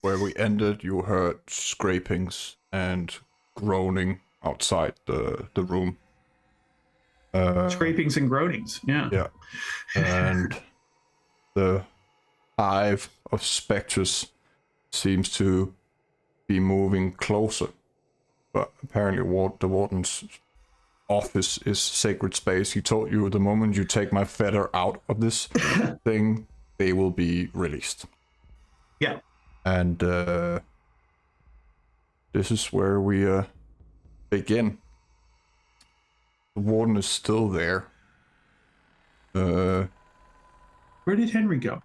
Where we ended, you heard scrapings and groaning outside the room. Scrapings and groanings, yeah. Yeah. And the hive of specters seems to be moving closer. But apparently the warden's office is sacred space. He told you the moment you take my feather out of this thing, they will be released. Yeah. And this is where we begin. The warden is still there. Where did Henry go?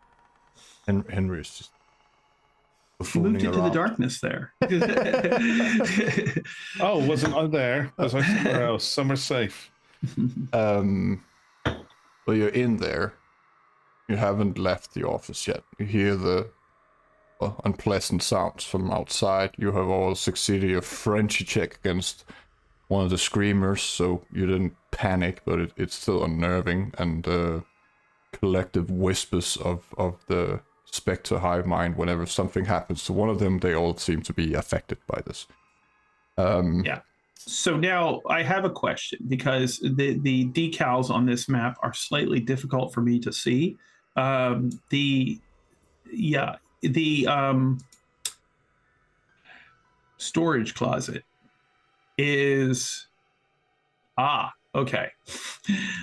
And Henry is just He moved into around. the darkness there. Oh, wasn't I there? Was I somewhere else? Somewhere safe. Well, you're in there. You haven't left the office yet. You hear the unpleasant sounds from outside. You have all succeeded a Frenchy check against one of the screamers, so you didn't panic, but it's still unnerving. And collective whispers of the Spectre hive mind, whenever something happens to one of them, they all seem to be affected by this. Yeah. So now I have a question, because the decals on this map are slightly difficult for me to see. The storage closet is okay.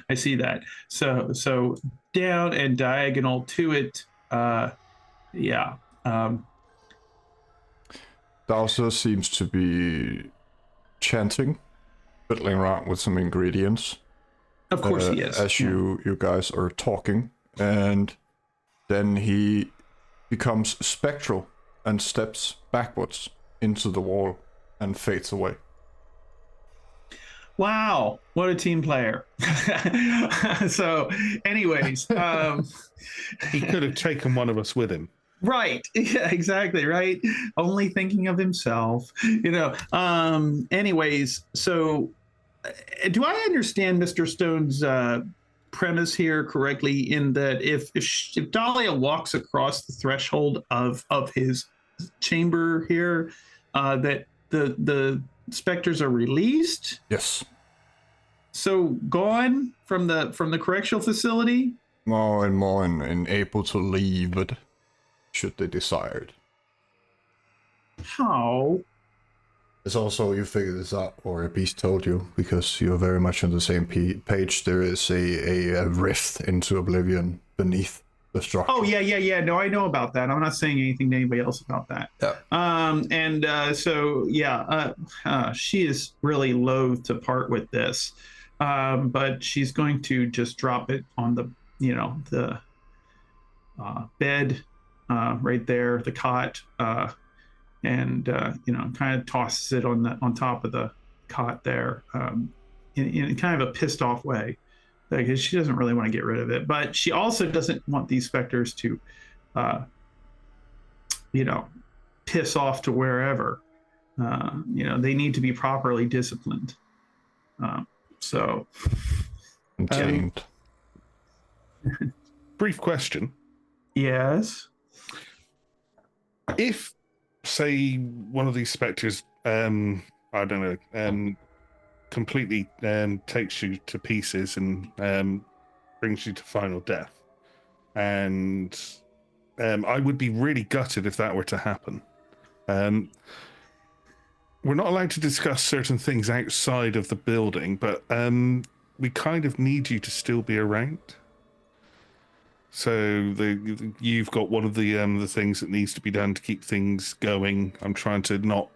I see that. So down and diagonal to it. Dowser seems to be chanting, fiddling around with some ingredients. Of course he is. As you guys are talking, and then he becomes spectral and steps backwards into the wall and fades away. Wow, what a team player. So, anyways, He could have taken one of us with him. right. Yeah, exactly, right. Only thinking of himself, anyways, so do I understand Mr. Stone's premise here correctly, in that if Dahlia walks across the threshold of his chamber here, that the specters are released? Yes. So gone from the correctional facility? More and able to leave, but should they decide. How? It's also, you figured this out, or a beast told you, because you're very much on the same page. There is a rift into oblivion beneath the structure. Oh, yeah. No, I know about that. I'm not saying anything to anybody else about that. Yeah. She is really loath to part with this, but she's going to just drop it on the bed right there, the cot, and kind of tosses it on top of the cot there, in kind of a pissed off way, because she doesn't really want to get rid of it, but she also doesn't want these specters to piss off to wherever. They need to be properly disciplined. Contained. Brief question. Yes. If, say, one of these specters, completely takes you to pieces and brings you to final death, and I would be really gutted if that were to happen. We're not allowed to discuss certain things outside of the building, but we kind of need you to still be around. So you've got one of the things that needs to be done to keep things going. I'm trying to not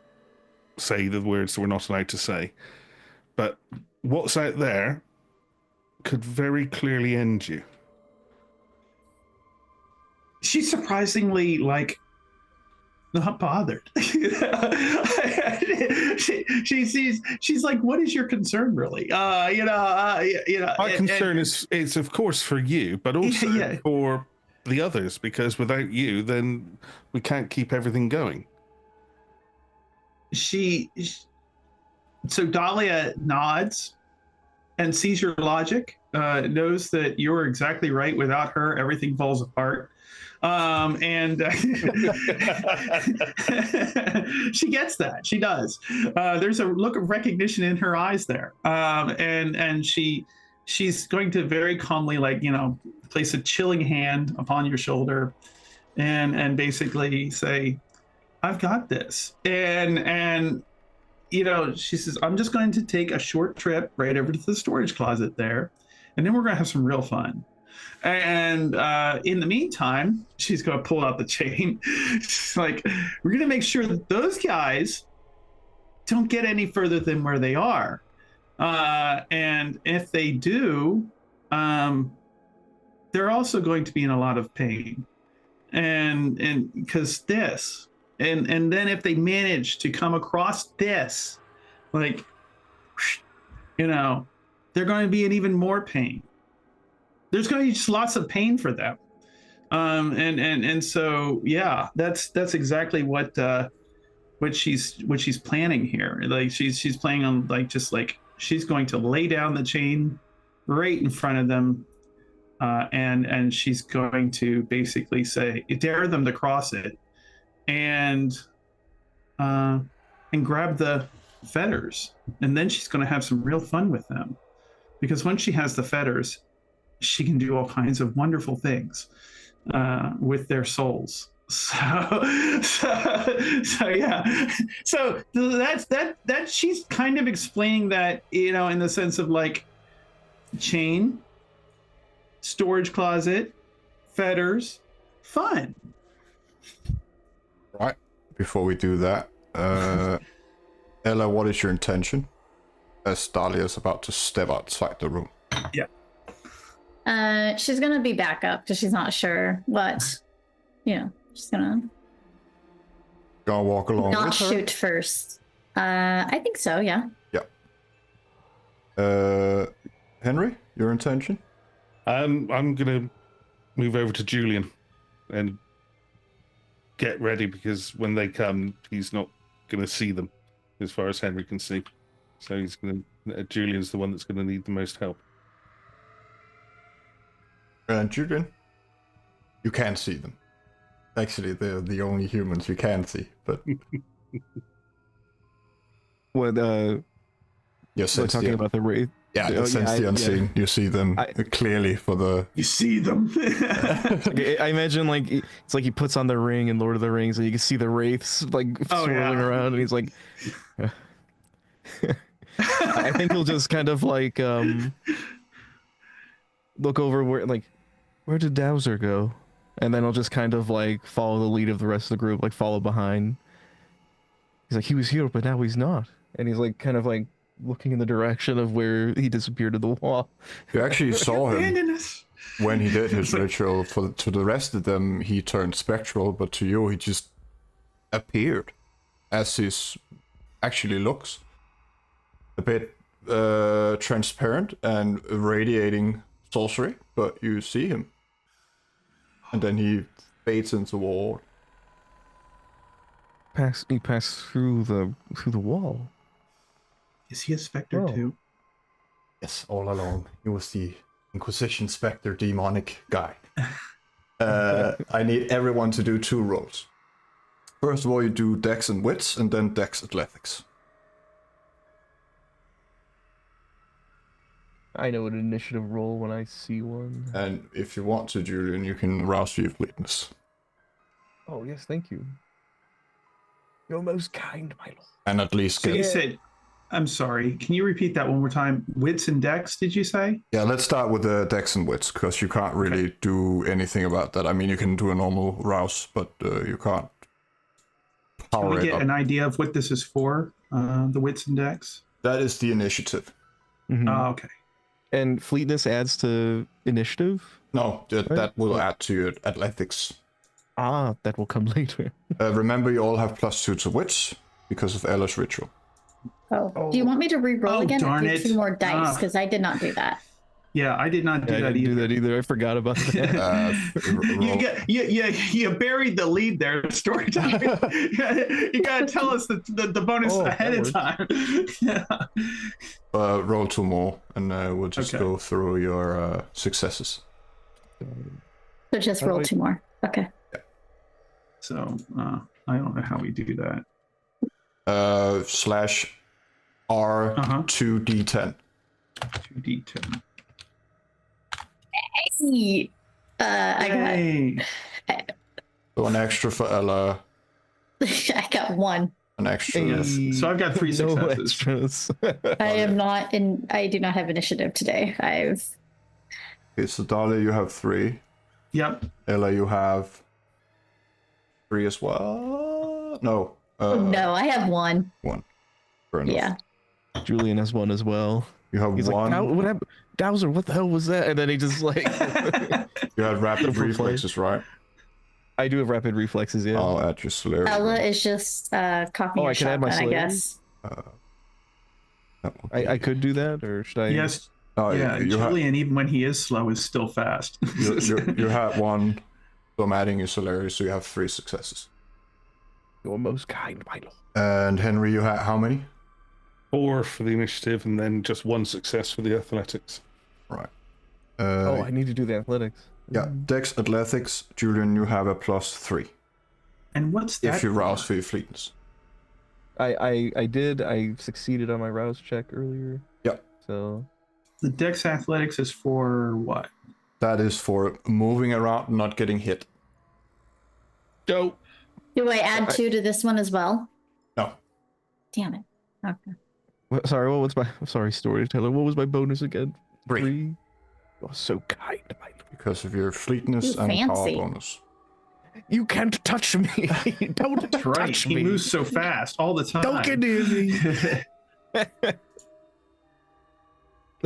say the words we're not allowed to say, but what's out there could very clearly end you. She's surprisingly not bothered. she's like, what is your concern really? My concern is of course for you, but also for the others, because without you, then we can't keep everything going. So Dahlia nods and sees your logic, knows that you're exactly right. Without her, everything falls apart. And she gets that. She does. There's a look of recognition in her eyes there. And she's going to very calmly, like, place a chilling hand upon your shoulder and basically say, I've got this. And she says, I'm just going to take a short trip right over to the storage closet there, and then we're going to have some real fun. And in the meantime, she's going to pull out the chain. She's like, we're going to make sure that those guys don't get any further than where they are. And if they do, they're also going to be in a lot of pain. And because this, and then if they manage to come across this, like, they're going to be in even more pain. There's going to be just lots of pain for them. And so, yeah, that's exactly what she's planning here. Like she's planning on she's going to lay down the chain right in front of them. And she's going to basically dare them to cross it and grab the fetters. And then she's going to have some real fun with them, because once she has the fetters, she can do all kinds of wonderful things with their souls. So yeah. So that's she's kind of explaining that, in the sense of like chain, storage closet, fetters, fun. Right. Before we do that, Ella, what is your intention? As Dahlia's about to step outside the room. Yeah. She's gonna be back up because she's not sure what, she's gonna walk along not with her? shoot first. I think so, yeah. Yeah. Henry, your intention? I'm gonna move over to Julian and get ready, because when they come, he's not gonna see them, as far as Henry can see. So Julian's the one that's gonna need the most help. And Julian, you can't see them. Actually, they're the only humans you can see. But what? yes, we're talking about the wraith. Yeah, the sense the unseen. Yeah. You see them clearly for the. You see them. I imagine it's like he puts on the ring in Lord of the Rings, and you can see the wraiths swirling around, and he's like. I think he'll just kind of look over where did Dowser go? And then he'll just kind of follow the lead of the rest of the group, follow behind. He's like, he was here, but now he's not. And he's kind of looking in the direction of where he disappeared to the wall. You actually saw him when he did his ritual. To the rest of them, he turned spectral, but to you, he just appeared as he actually looks. A bit transparent and radiating sorcery, but you see him. And then he fades into the wall. He passed through the wall. Is he a specter too? Yes, all along. He was the Inquisition Spectre demonic guy. I need everyone to do 2 rolls. First of all, you do Dex and Wits, and then Dex Athletics. I know an initiative roll when I see one. And if you want to, Julian, you can rouse your fleetness. Oh, yes, thank you. You're most kind, my lord. And at least So you said, I'm sorry, can you repeat that one more time? Wits and Dex, did you say? Yeah, let's start with the Dex and Wits, because you can't really do anything about that. I mean, you can do a normal rouse, but you can't power it up. Can we get an idea of what this is for, the Wits and Dex? That is the initiative. Mm-hmm. Oh, okay. And fleetness adds to initiative? No, that will add to your athletics. Ah, that will come later. Remember, you all have +2 to Wits because of Ella's ritual. Oh. Do you want me to re-roll again or darn do it. 2 more dice? Because I did not do that. Yeah, I did not do I that didn't either. do that either. I forgot about that. You buried the lead there. Story time. You gotta tell us the bonus Oh, ahead that of works. time. Yeah. Roll 2 more, and we'll just Okay. go through your successes. So just How do roll I- 2 more. Okay. So I don't know how we do that. Slash R2D10. 2d10. Hey, I Yay. So an extra for Ella, I got 1. an extra. Yes. So I've got 3 No successes. extras. I am not in. I do not have initiative today. Okay, so Dahlia, you have 3. Yep. Ella, you have 3 as well. No. No, I have 1. 1. Fair enough. Yeah. Julian has 1 as well. You have He's 1. like, what happened? Dowser, what the hell was that? And then he just like, You had rapid For play. reflexes, right? I do have rapid reflexes, yeah. I'll add your celerity. Ella is just copying Oh, a I can add my shotgun, I celerity? guess. That will be- I could do that, or should I? Yes. Oh, Yeah. you, ha- Julian, even when he is slow, is still fast. you had 1. So I'm adding your celerity, so you have 3 successes. Your most kind, my lord. And Henry, you had how many? 4 for the initiative, and then just 1 success for the athletics. Right. Oh, I need to do the athletics. Yeah, Dex Athletics, Julian, you have a +3 And what's that? if you rouse for? for your fleetness. I did. I succeeded on my rouse check earlier. Yep. So The Dex Athletics is for what? That is for moving around, not getting hit. Go. Do I add 2 to this one as well? No. Damn it. Okay. sorry, what was my storyteller? What was my bonus again? 3. 3. Oh, so kind, my lord. Because of your fleetness Ooh, and power fancy. bonus. You can't touch me. Don't That's right. touch He me. moves so fast all the time. Don't get near me.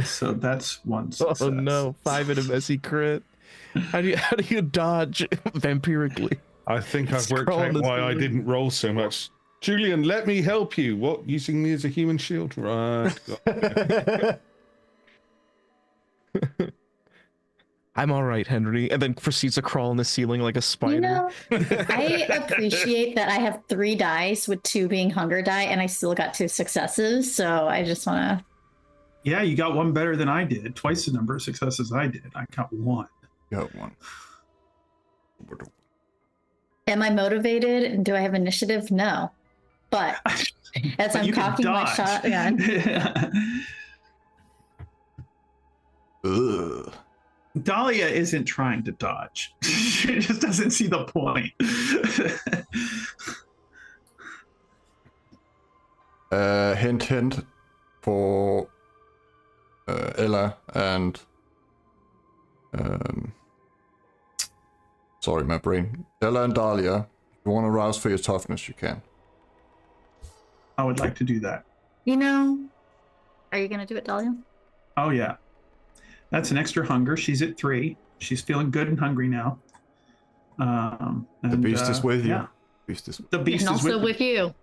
So that's 1 success. Oh no, 5 in a messy crit. How do you dodge vampirically? I think I've worked Scroll out this why I thing. didn't roll so much. Julian, let me help you. What? Using me as a human shield? Right. I'm all right, Henry, and then proceeds to crawl on the ceiling like a spider. You know, I appreciate that I have 3 dice with 2 being hunger die, and I still got 2 successes. So I just want to. Yeah, you got 1 better than I did. Twice the number of successes I did. I got 1. You have 1. Am I motivated? And do I have initiative? No. But as But I'm you can cocking my dodge. shotgun, Ugh. Dahlia isn't trying to dodge. She just doesn't see the point. Hint for Ella and sorry, my brain. Ella and Dahlia. If you want to rouse for your toughness, you can. I would like to do that. you know, are you going to do it, Dahlia? Oh, yeah. That's an extra hunger. She's at 3. She's feeling good and hungry now. The beast is with you. Yeah. Beast is. The beast And is also with with you.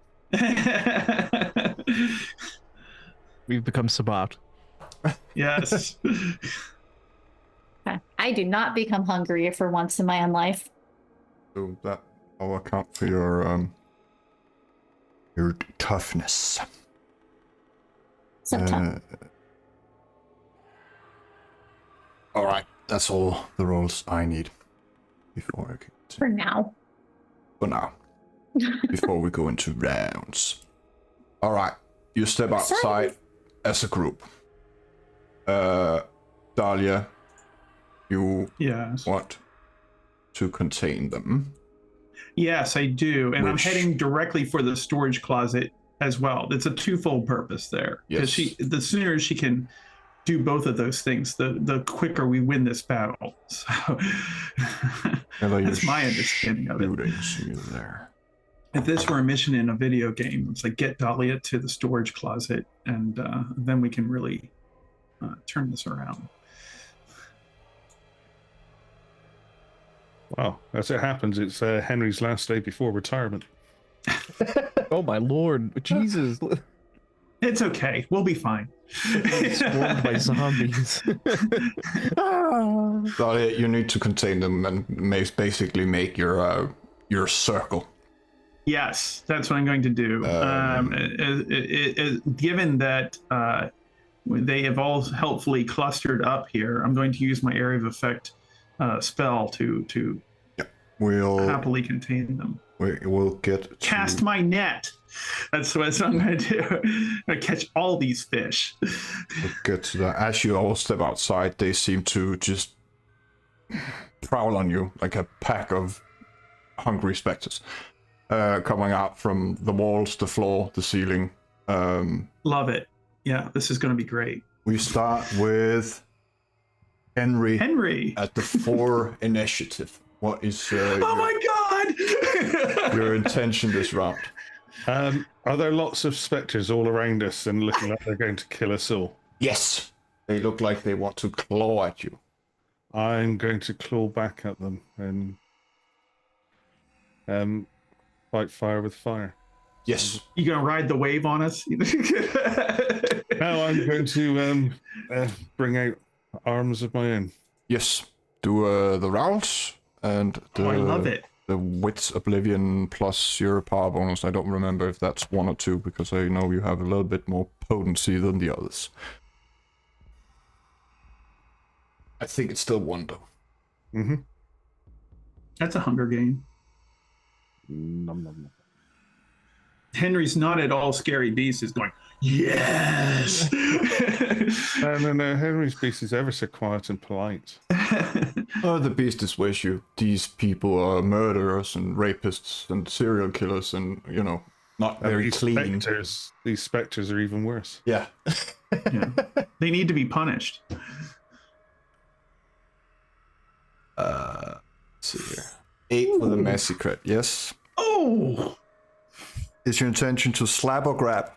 We've become Sabat. Yes. Okay. I do not become hungry for once in my own life. So that I'll account for your toughness. Sometime. All right, that's all the rolls I need before I can. For now. For now, before we go into rounds. All right, you step outside as a group. Dahlia, you Yes. want to contain them. Yes, I do. And I'm Which- heading directly for the storage closet as well. It's a twofold purpose there. Yes. The sooner she can do both of those things, the quicker we win this battle. So Ella, that's you're my understanding of it. shooting, so you're there. If this were a mission in a video game, it's like get Dahlia to the storage closet, and then we can really turn this around. Wow, as it happens, it's Henry's last day before retirement. Oh my lord, Jesus! It's okay. We'll be fine. Swarmed by zombies. Dahlia, you need to contain them and basically make your circle. Yes, that's what I'm going to do. Given that they have all helpfully clustered up here, I'm going to use my area of effect spell to We'll happily contain them. we'll get Cast my net. That's what I'm going to do. I'm going to catch all these fish. We'll get to that. As you all step outside, they seem to just prowl on you like a pack of hungry specters, coming out from the walls, the floor, the ceiling. Love it. Yeah, this is going to be great. We start with Henry at the 4 initiative. What is Oh my God! your intention this round? Are there lots of specters all around us and looking like they're going to kill us all? Yes, they look like they want to claw at you. I'm going to claw back at them and fight fire with fire. Yes. You gonna ride the wave on us? Now I'm going to bring out arms of my own. Yes. Do the rounds and the. Oh, I love it. The Wits Oblivion plus your power bonus. I don't remember if that's 1 or 2 because I know you have a little bit more potency than the others. I think it's still 1 though. Mm-hmm. That's a hunger game. Nom, nom, nom. Henry's not at all scary beast is going, yes! No, Henry's beast is ever so quiet and polite. The beast is with you. These people are murderers and rapists and serial killers and, you know, not very these clean. These specters are even worse. Yeah. Yeah. They need to be punished. Let's see here. 8 for the Masquerade, yes? Oh! Is your intention to slap or grab?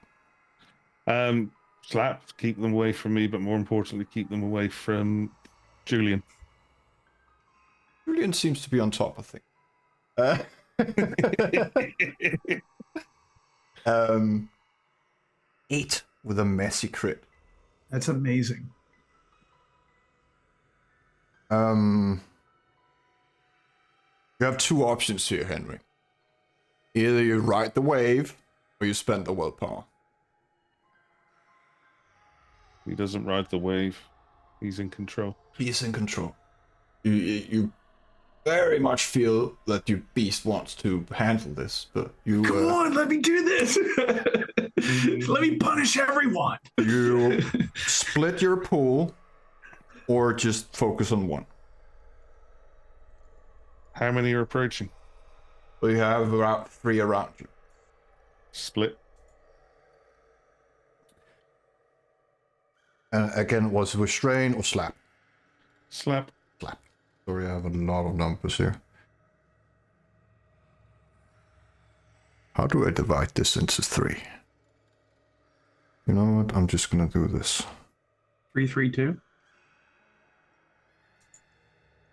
Slap, keep them away from me, but more importantly, keep them away from Julian. Julian seems to be on top of things. 8 with a messy crit. That's amazing. You have 2 options here, Henry. Either you ride the wave, or you spend the willpower. He doesn't ride the wave. He's in control. He's in control. You very much feel that your beast wants to handle this, but you... Come on, let me do this! Let me punish everyone! You split your pool, or just focus on one. How many are approaching? We have about 3 around you. Split. And again, was it restrain or slap? Slap. Slap. Sorry, I have a lot of numbers here. How do I divide this into 3? You know what? I'm just gonna do this. 3, 3, 2.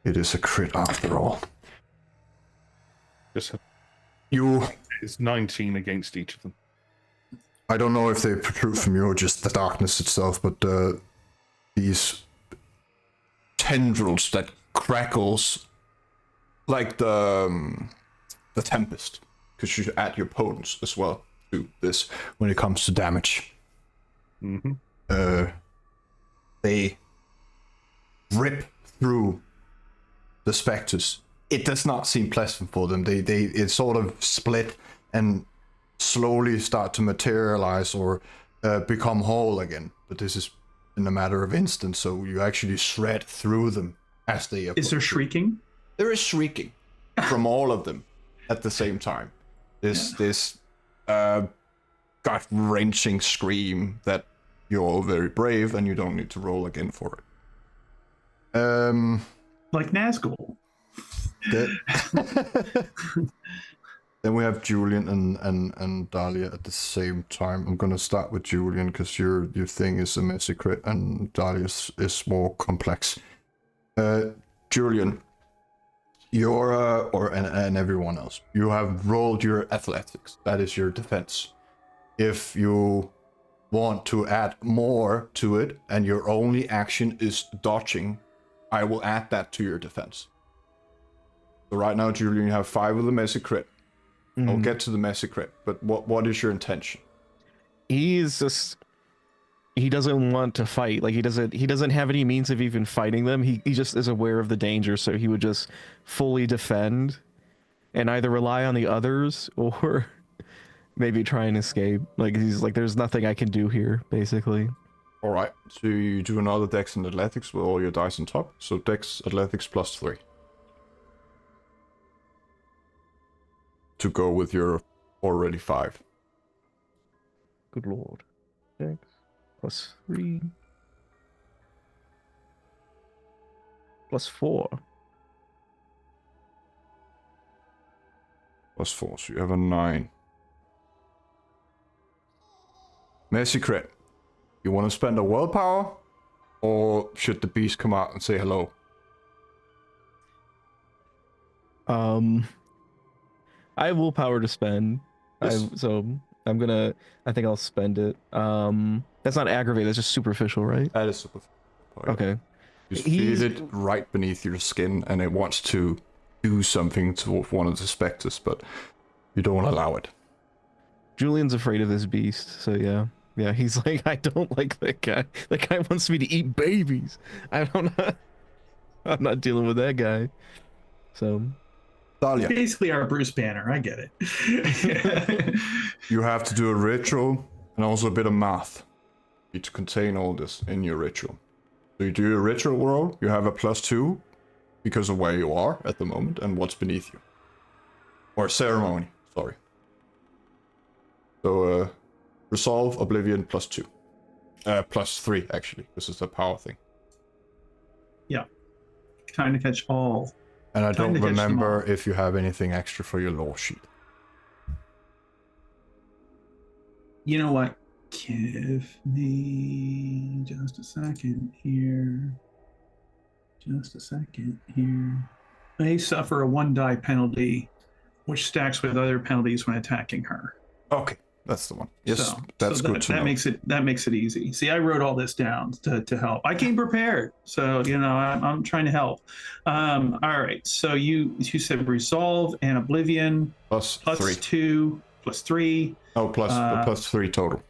It is a crit after all. It's 19 against each of them. I don't know if they protrude from you or just the darkness itself, but these tendrils that crackles like the Tempest, because you add your potence as well to this when it comes to damage. Mm-hmm. They rip through the specters. It does not seem pleasant for them. It sort of split and slowly start to materialize or become whole again. But this is in a matter of instants, so you actually shred through them as they approach. Is there shrieking? There is shrieking from all of them at the same time. This gut-wrenching scream that you're all very brave and you don't need to roll again for it. Like Nazgul. Then we have Julian and Dahlia at the same time. I'm gonna start with Julian because your thing is a messy crit and Dahlia's is more complex. Julian, and everyone else, you have rolled your athletics. That is your defense. If you want to add more to it and your only action is dodging, I will add that to your defense. So right now, Julian, you have 5 with the messy crit. I'll get to the messy crit, but what is your intention? He doesn't want to fight. Like he doesn't have any means of even fighting them. He just is aware of the danger, so he would just fully defend and either rely on the others or maybe try and escape. Like he's like, there's nothing I can do here, basically. All right, so you do another dex and athletics with all your dice on top. So dex, athletics +3. To go with your already 5. Good lord. Dex +3 +4. +4, so you have a 9. Messy crit. You want to spend a willpower? Or should the beast come out and say hello? I have willpower to spend. Yes. I think I'll spend it. That's not aggravate, that's just superficial, right? That is super. Okay. You feel it right beneath your skin and it wants to do something to one of the specters, but you don't allow it. Julian's afraid of this beast, so yeah. Yeah, he's like, I don't like that guy. That guy wants me to eat babies. I'm not dealing with that guy. So Dahlia, Basically, our Bruce Banner. I get it. you have to do a ritual and also a bit of math to contain all this in your ritual. So you do a ritual roll, you have a +2 because of where you are at the moment and what's beneath you. Or ceremony, sorry. So, resolve, oblivion, +2. +3, actually. This is a power thing. Yeah. Time to catch all. And I Time don't to catch them remember all. if you have anything extra for your lore sheet. You know what? Give me just a second here. Just a second here. They suffer a 1 die penalty, which stacks with other penalties when attacking her. Okay, that's the one. Yes, So that's good to know. That makes it easy. See, I wrote all this down to help. I came prepared, so I'm trying to help. All right. So you said resolve and oblivion Plus plus 3. 2 plus 3. Oh, +3 total.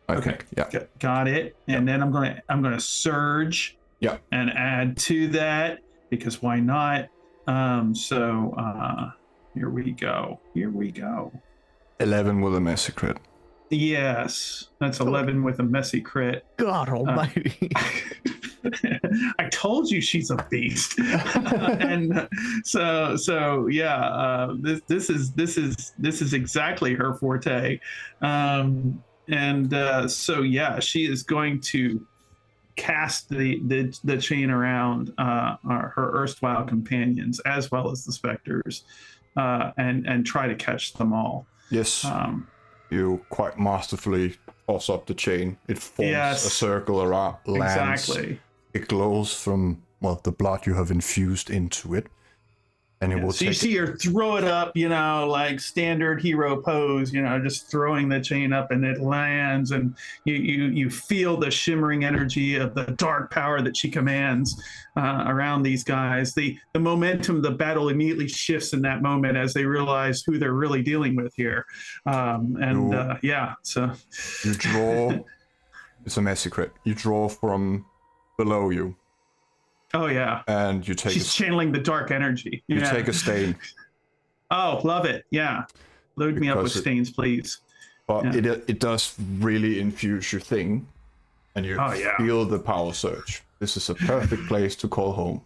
I think. Yeah. Got it. And then I'm gonna surge. Yeah. And add to that because why not? Here we go. 11 with a messy crit. Yes, that's 11 with a messy crit. God almighty. I told you she's a beast. And this is exactly her forte. She is going to cast the chain around her erstwhile companions as well as the specters, and try to catch them all. Yes. You quite masterfully toss up the chain. It forms a circle around, lands. Exactly. It glows from, the blood you have infused into it. And it will So you see her throw it up, like standard hero pose, just throwing the chain up and it lands, and you feel the shimmering energy of the dark power that she commands around these guys. The momentum of the battle immediately shifts in that moment as they realize who they're really dealing with here. So you draw. It's a messy crit. You draw from below you. Oh yeah. And you take. She's channeling the dark energy. You take a stain. Oh, love it. Yeah. Load me up with stains, please. But it does really infuse your thing, and you feel the power surge. This is a perfect place to call home.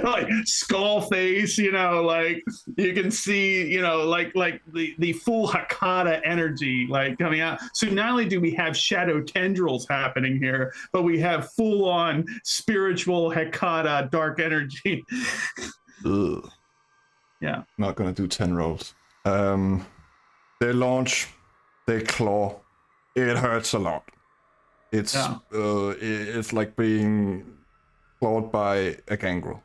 Like skull face, like you can see, like the full Hakata energy like coming out. So not only do we have shadow tendrils happening here, but we have full on spiritual Hakata dark energy. Ugh. Yeah. Not gonna do 10 rolls. They launch, they claw. It hurts a lot. It's like being clawed by a gangrel.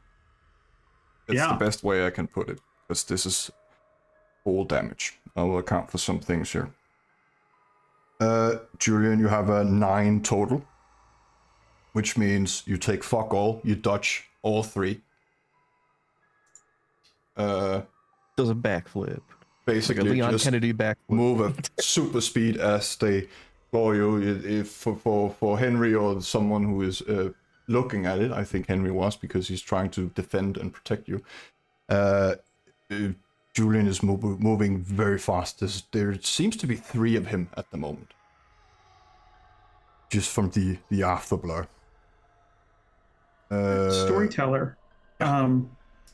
It's the best way I can put it. because this is all damage. I will account for some things here. Julian, you have a 9 total, which means you take fuck all, you dodge all 3. Does a backflip. Basically, Like a Leon just Kennedy backflip. move at super speed as they claw you. If for Henry or someone who is looking at it, I think Henry was, because he's trying to defend and protect you. Julian is moving very fast. There seems to be 3 of him at the moment, just from the afterblur. Storyteller,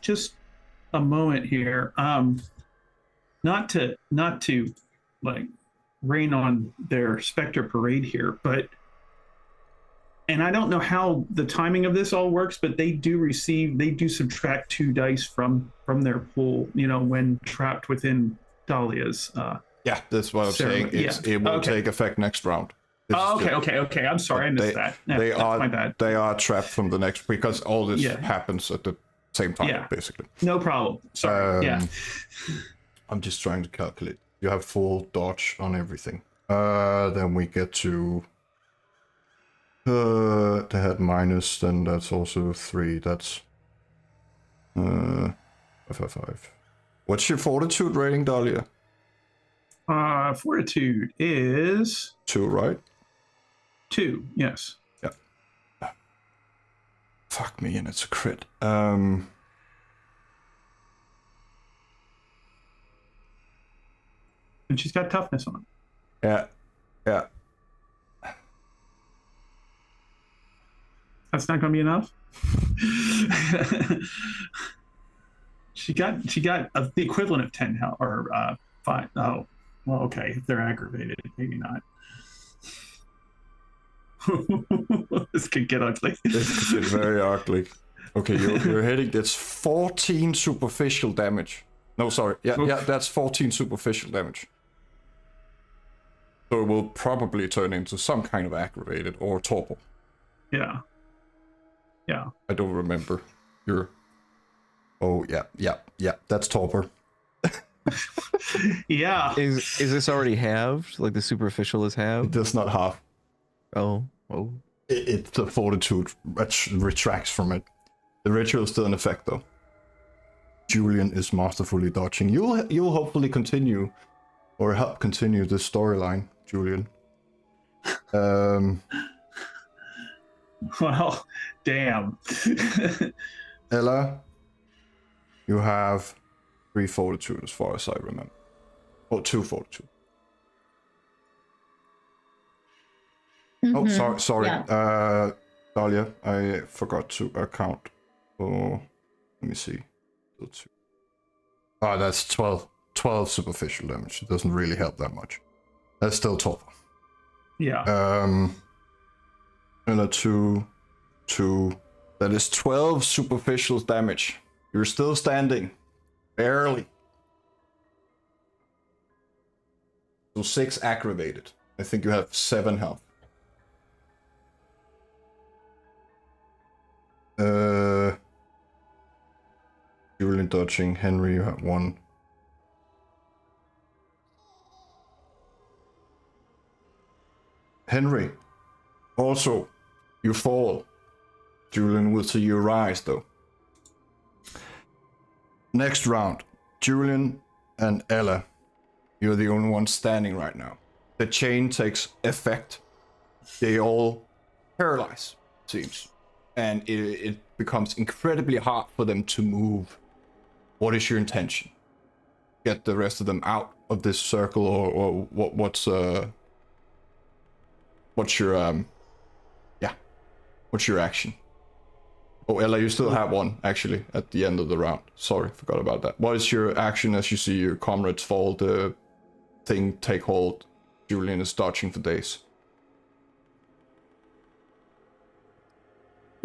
just a moment here. Not to like rain on their Spectre parade here, but, and I don't know how the timing of this all works, but they do subtract 2 dice from their pool, when trapped within Dahlia's. Yeah, that's what I'm saying. It will take effect next round. Okay. I'm sorry, I missed that. They That's are my bad. They are trapped from the next, because all this happens at the same time, basically. No problem. Sorry. I'm just trying to calculate. You have full dodge on everything. Then we get to they had minus, then that's also 3. That's 5. What's your fortitude rating, Dahlia? Fortitude is 2, right? 2. Yes. Yeah. Fuck me, and it's a crit. And she's got toughness on it. Yeah. That's not going to be enough. she got the equivalent of 10 health, or 5. Oh, well, okay. If they're aggravated, maybe not. This could get ugly. This could get very ugly. Okay, you're hitting. That's 14 superficial damage. No, sorry. Yeah, that's 14 superficial damage. So it will probably turn into some kind of aggravated or torpor. Yeah. I don't remember. Oh, yeah. That's torpor. Yeah. Is this already halved? Like the superficial is It halved? does not half. Oh. It's the fortitude retracts from it. The ritual is still in effect, though. Julian is masterfully dodging. You'll hopefully continue, or help continue this storyline, Julian. Well, damn. Ella, you have 3 fortitude as far as I remember. Or 2 fortitude. Mhm. Oh, sorry. Yeah. Dahlia, I forgot to account for. Let me see. That's 12. 12 superficial damage. It doesn't really help that much. That's still torpor. Yeah. And a 2. That is 12 superficial damage. You're still standing. Barely. So 6 aggravated. I think you have 7 health. Julian dodging. Henry, you have 1. Henry, also, you fall. Julian will see you rise, though. Next round, Julian and Ella, you're the only ones standing right now. The chain takes effect. They all paralyze, seems. And it becomes incredibly hard for them to move. What is your intention? Get the rest of them out of this circle, or what's your action? Oh, Ella, you still have 1, actually, at the end of the round. Sorry, forgot about that. What is your action as you see your comrades fall, the thing take hold? Julian is dodging for days.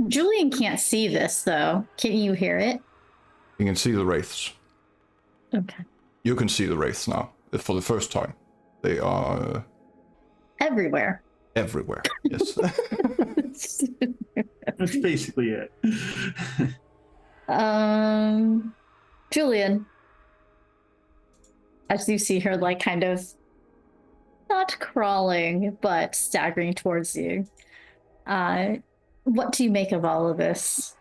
Julian can't see this, though. Can you hear it? You can see the wraiths. Okay. You can see the wraiths now, for the first time. They are Everywhere. everywhere. Yes. That's basically it. Julian, as you see her like kind of not crawling but staggering towards you. What do you make of all of this?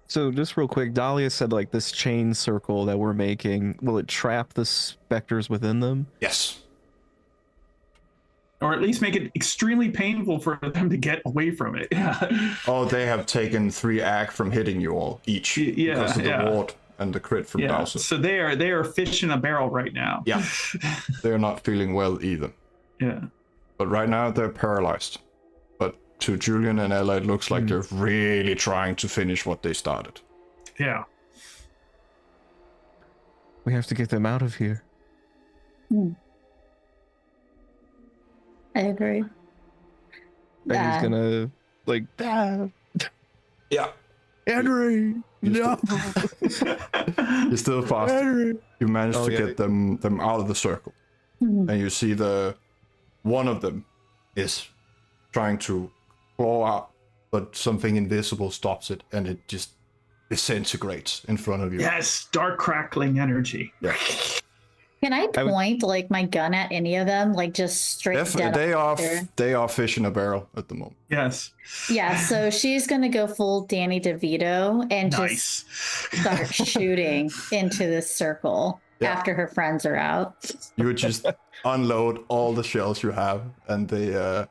So just real quick, Dahlia said like this chain circle that we're making, will it trap the specters within them? Yes. Or at least make it extremely painful for them to get away from it. Yeah. Oh, they have taken 3 ag from hitting you all each because of the ward and the crit from Dowser. So they are fish in a barrel right now. Yeah. They're not feeling well either. Yeah. But right now they're paralyzed. But to Julian and Ella, it looks like they're really trying to finish what they started. Yeah. We have to get them out of here. I agree. And he's gonna like, Yeah. Henry, no. You're still fast. Henry. You managed to yeah. get them out of the circle. And you see one of them is trying to claw out, but something invisible stops it, and it just disintegrates in front of you. Yes, dark crackling energy. Yeah. Can I point like my gun at any of them, like just straight dead? They are fish in a barrel at the moment. Yes. Yeah, so she's gonna go full Danny DeVito and Nice. just start shooting into this circle after her friends are out. You would just unload all the shells you have, and they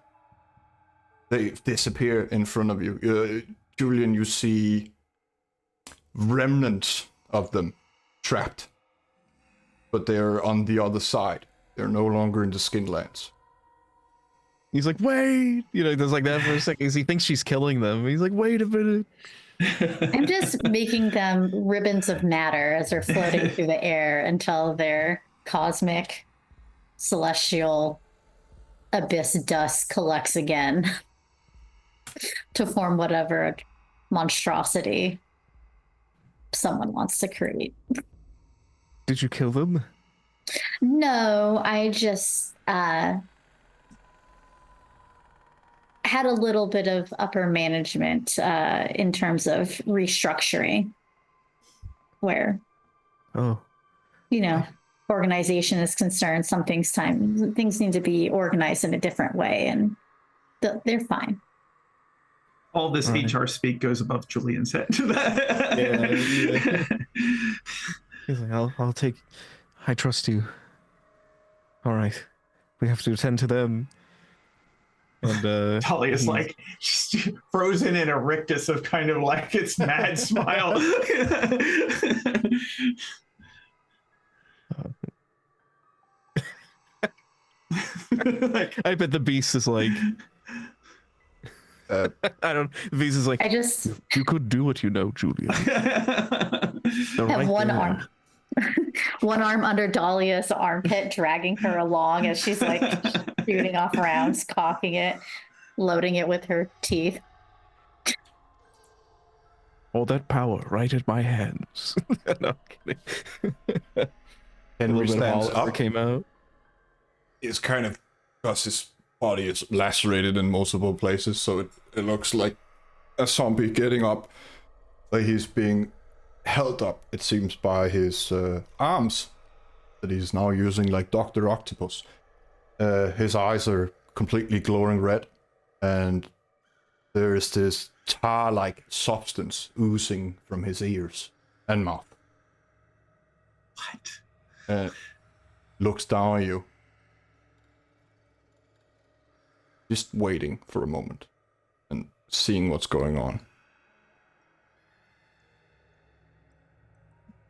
disappear in front of you. Julian, you see remnants of them trapped, but they're on the other side. They're no longer in the Skinlands. He's like, wait, there's like that for a second. He thinks she's killing them. He's like, wait a minute. I'm just making them ribbons of matter as they're floating through the air until their cosmic, celestial abyss dust collects again to form whatever monstrosity someone wants to create. Did you kill them? No, I just had a little bit of upper management in terms of restructuring where organization is concerned. Things need to be organized in a different way, and they're fine. All this HR speak goes above Julian's head. Yeah. He's like, I'll take. I trust you. All right, we have to attend to them. And Tully is like just frozen in a rictus of kind of like its mad smile. I bet the beast is like. The beast is like. You could do what you know, Julia. Have one arm. One arm under Dahlia's armpit, dragging her along as she's like shooting off rounds, cocking it, loading it with her teeth. All that power right in my hands. No, I'm kidding. Henry stands up. Came out. It's kind of because his body is lacerated in multiple places, so it looks like a zombie getting up. Like he's being held up, it seems, by his arms that he's now using like Dr. Octopus. His eyes are completely glowing red, and there is this tar-like substance oozing from his ears and mouth. What? Looks down at you. Just waiting for a moment and seeing what's going on.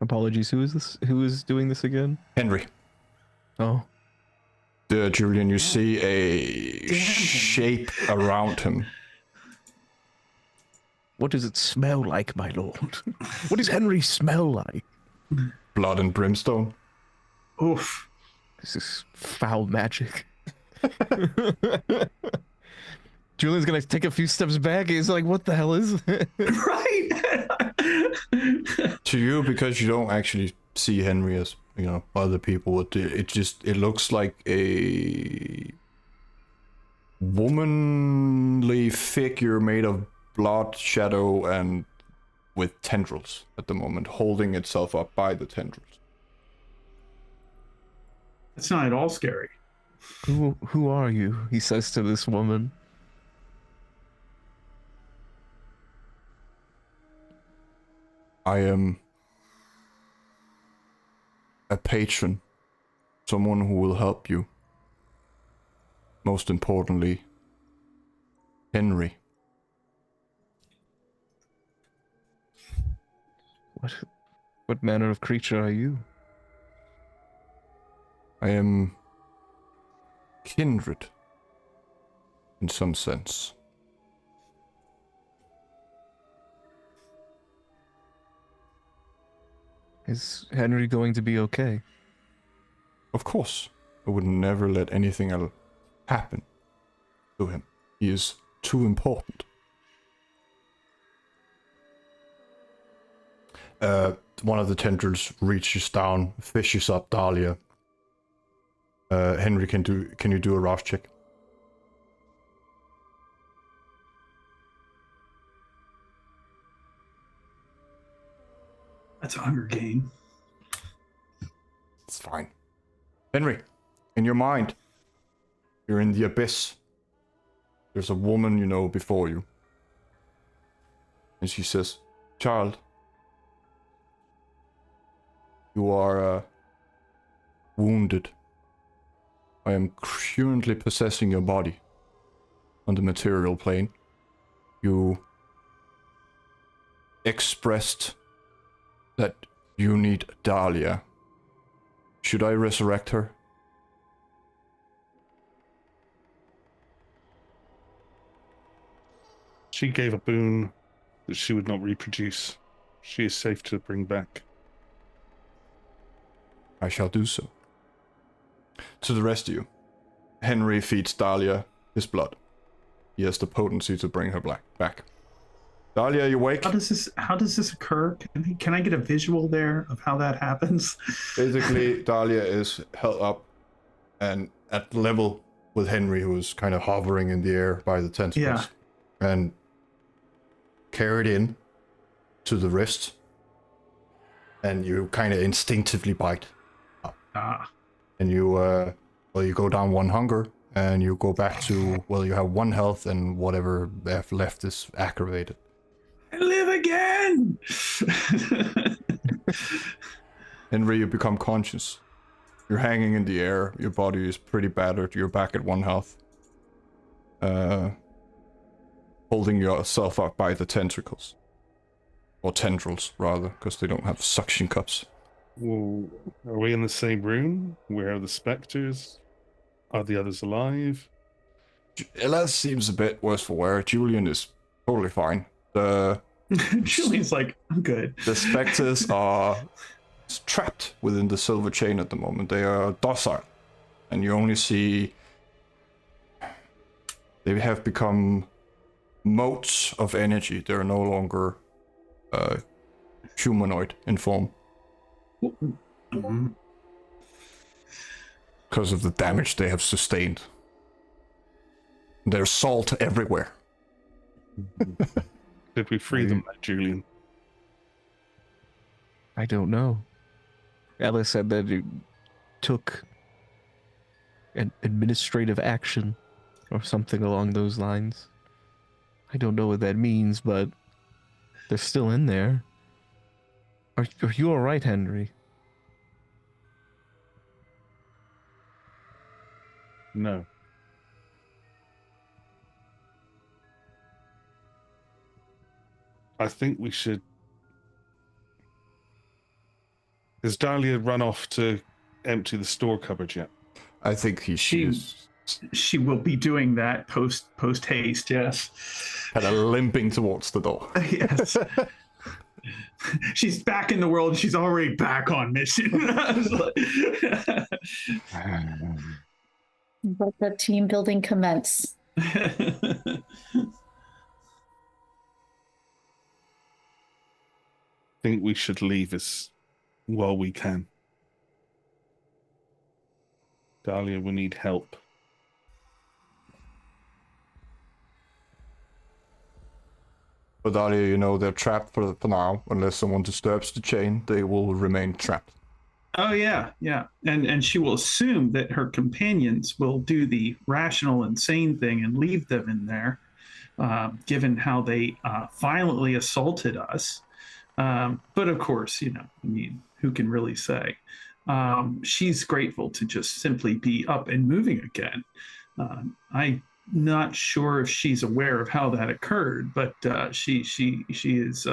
Apologies, who is this? Who is doing this again? Henry. Oh. Julian, you see a shape around him. What does it smell like, my lord? What does Henry smell like? Blood and brimstone. Oof. This is foul magic. Julian's gonna take a few steps back. He's like, what the hell is it? Right. To you, because you don't actually see Henry as, other people, it looks like a womanly figure made of blood, shadow, and with tendrils at the moment, holding itself up by the tendrils. That's not at all scary. Who are you? He says to this woman. I am a patron, someone who will help you. Most importantly, Henry. What manner of creature are you? I am kindred, in some sense. Is Henry going to be okay? Of course, I would never let anything else happen to him. He is too important. One of the tendrils reaches down, fishes up Dahlia. Henry, can you do a wrath check? That's a Hunger Game. It's fine. Henry, in your mind, you're in the abyss. There's a woman you know before you. And she says, "Child, you are wounded. I am currently possessing your body on the material plane. You expressed that you need Dahlia. Should I resurrect her?" She gave a boon that she would not reproduce. She is safe to bring back. I shall do so. To the rest of you, Henry feeds Dahlia his blood. He has the potency to bring her back. Dahlia, you awake? How does this occur? Can I get a visual there of how that happens? Basically, Dahlia is held up and at level with Henry, who is kind of hovering in the air by the tentacles. Yeah. And carried in to the wrist. And you kind of instinctively bite up. And you go down one hunger, and you go back to, you have one health, and whatever left is aggravated. I live again! Henry, you become conscious. You're hanging in the air, your body is pretty battered, you're back at one health. Holding yourself up by the tentacles. Or tendrils, rather, because they don't have suction cups. Well, are we in the same room? Where are the specters? Are the others alive? Elas seems a bit worse for wear. Julian is totally fine. Julian's like, I'm good. The specters are trapped within the silver chain at the moment. They are docile. And you only see... They have become motes of energy. They're no longer humanoid in form. Because of the damage they have sustained. There's salt everywhere. Did we free them, Julian? I don't know. Alice said that it took an administrative action or something along those lines. I don't know what that means, but they're still in there. Are you all right, Henry? No. I think we should... Has Dahlia run off to empty the store cupboard yet? I think she is She will be doing that post haste, yes. kind of limping towards the door. Yes. She's back in the world. She's already back on mission. Let the team building commence. I think we should leave as while we can. Dahlia will need help. But Dahlia, you know, they're trapped for now. Unless someone disturbs the chain, they will remain trapped. Oh yeah, yeah, and she will assume that her companions will do the rational and sane thing and leave them in there, given how they violently assaulted us. But of course, I mean, who can really say? She's grateful to just simply be up and moving again. I'm not sure if she's aware of how that occurred, but she is.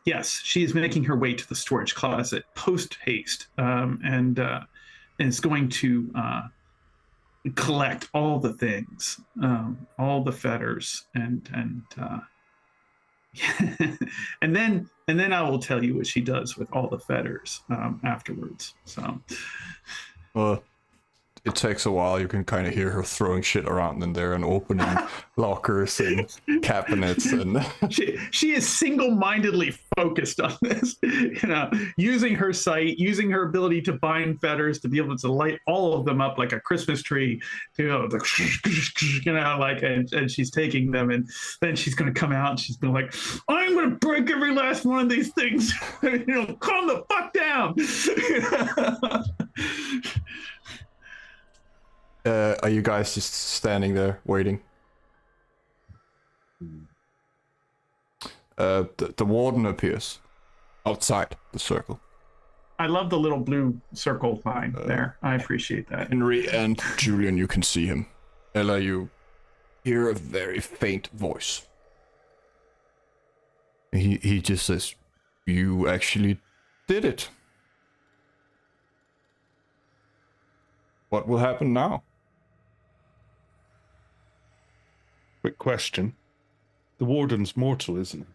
Yes, she is making her way to the storage closet post haste, and is going to collect all the things, all the fetters, and then I will tell you what she does with all the fetters afterwards. So, Well, it takes a while. You can kind of hear her throwing shit around in there and opening lockers and cabinets and. she is single-mindedly focused on this, using her sight, using her ability to bind fetters to be able to light all of them up like a Christmas tree, and she's taking them, and then she's going to come out and she's going to like, I'm going to break every last one of these things, calm the fuck down. Are you guys just standing there waiting? The warden appears outside the circle. I love the little blue circle line there. I appreciate that. Henry and Julian, you can see him. Ella, you hear a very faint voice. He just says, "You actually did it. What will happen now?" Quick question. The warden's mortal, isn't he?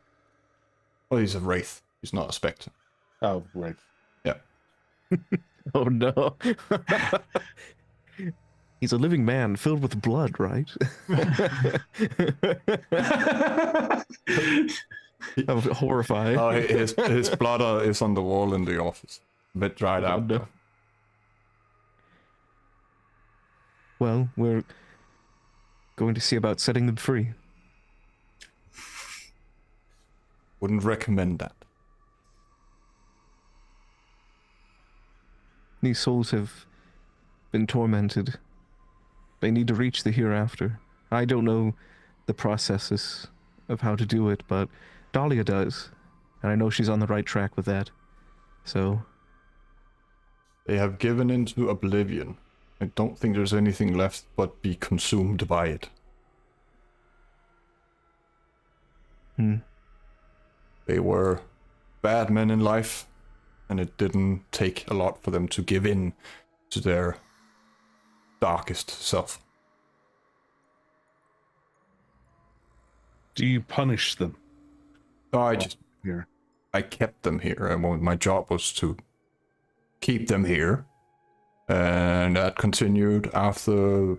Well, he's a wraith. He's not a spectre. Oh, right. Yeah. Oh no. He's a living man filled with blood, right? I'm horrified. Oh, his blood is on the wall in the office. A bit dried out. No. Well, we're going to see about setting them free. Wouldn't recommend that. These souls have been tormented. They need to reach the hereafter. I don't know the processes of how to do it, but Dahlia does. And I know she's on the right track with that. So... They have given into oblivion. I don't think there's anything left but be consumed by it. They were bad men in life, and it didn't take a lot for them to give in to their darkest self. Do you punish them? I kept them here, and my job was to keep them here, and that continued after,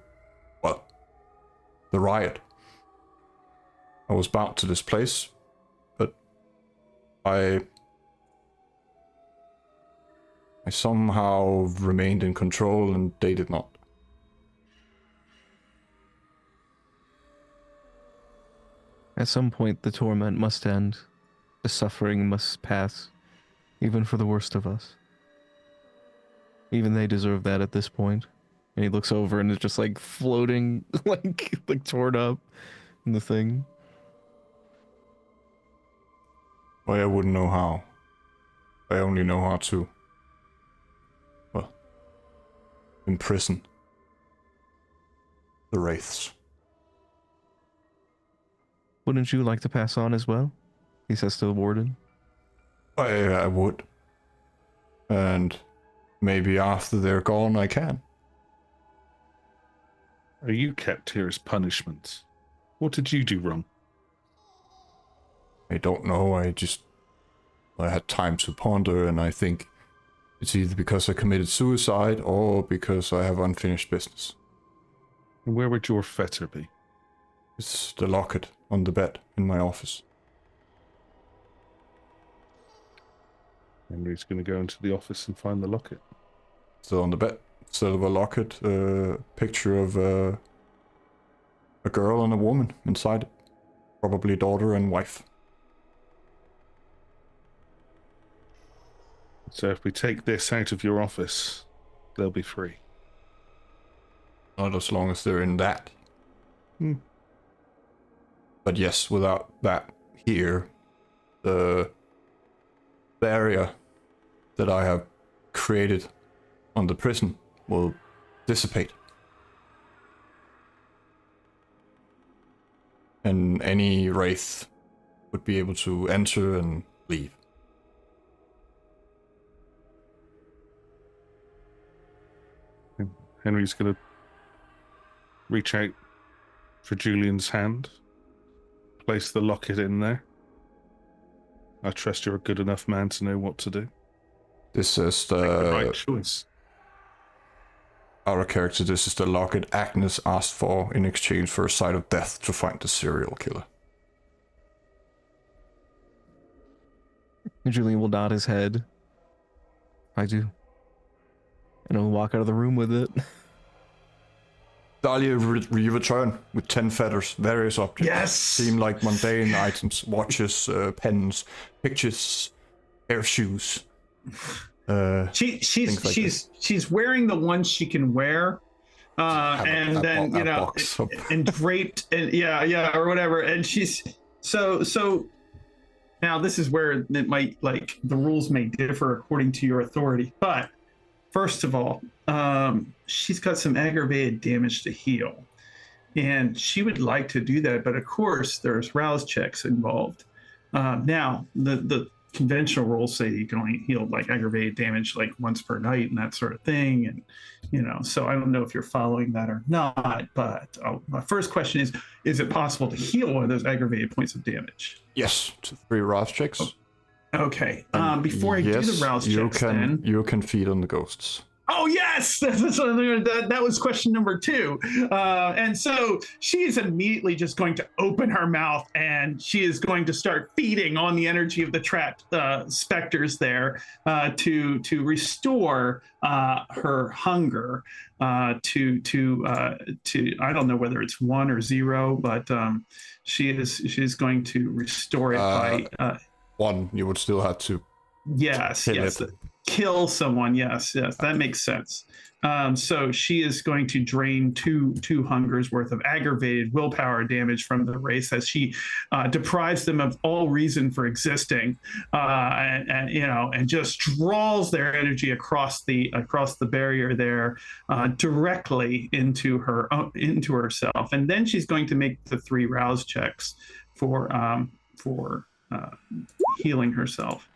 well, the riot. I was bound to this place, but I somehow remained in control, and they did not. At some point, the torment must end. The suffering must pass, even for the worst of us. Even they deserve that at this point. And he looks over and it's just like floating, like torn up in the thing. Well, I wouldn't know how. I only know how to, well, imprison the wraiths. Wouldn't you like to pass on as well? He says to the warden. I would. And maybe after they're gone, I can. Are you kept here as punishment? What did you do wrong? I don't know, I had time to ponder, and I think it's either because I committed suicide or because I have unfinished business. And where would your fetter be? It's the locket on the bed in my office. Henry's going to go into the office and find the locket. Still on the bed. Silver locket, picture of a girl and a woman inside it. Probably daughter and wife. So if we take this out of your office, they'll be free. Not as long as they're in that. Hmm. But yes, without that here, the barrier that I have created on the prison will dissipate. And any wraith would be able to enter and leave. Henry's going to reach out for Julian's hand, place the locket in there. I trust you're a good enough man to know what to do. This is Make the right the choice. our character. This is the locket Agnes asked for in exchange for a sight of death to find the serial killer. Julian will nod his head. I do. And he'll walk out of the room with it. Dahlia, you return with 10 feathers, various objects. Yes! Seem like mundane items, watches, pens, pictures, hair shoes. She's wearing the ones she can wear, and then and draped and or whatever. And she's so. Now this is where it might the rules may differ according to your authority, but first of all, she's got some aggravated damage to heal, and she would like to do that, but of course there's rouse checks involved. Now the conventional rules say you can only heal aggravated damage once per night and that sort of thing, and so I don't know if you're following that or not, but my first question is it possible to heal one of those aggravated points of damage? Yes, to 3 rouse checks. Okay. Before I do the rouse checks, you can feed on the ghosts. Oh yes, that was question number 2, and so she is immediately just going to open her mouth and she is going to start feeding on the energy of the trapped specters there to restore her hunger to I don't know whether it's 1 or 0, but she's going to restore it by 1. You would still have to. Yes. Kill someone. Yes, that makes sense. So she is going to drain two hungers worth of aggravated willpower damage from the race as she deprives them of all reason for existing, and just draws their energy across the barrier there directly into herself. And then she's going to make the 3 rouse checks for healing herself.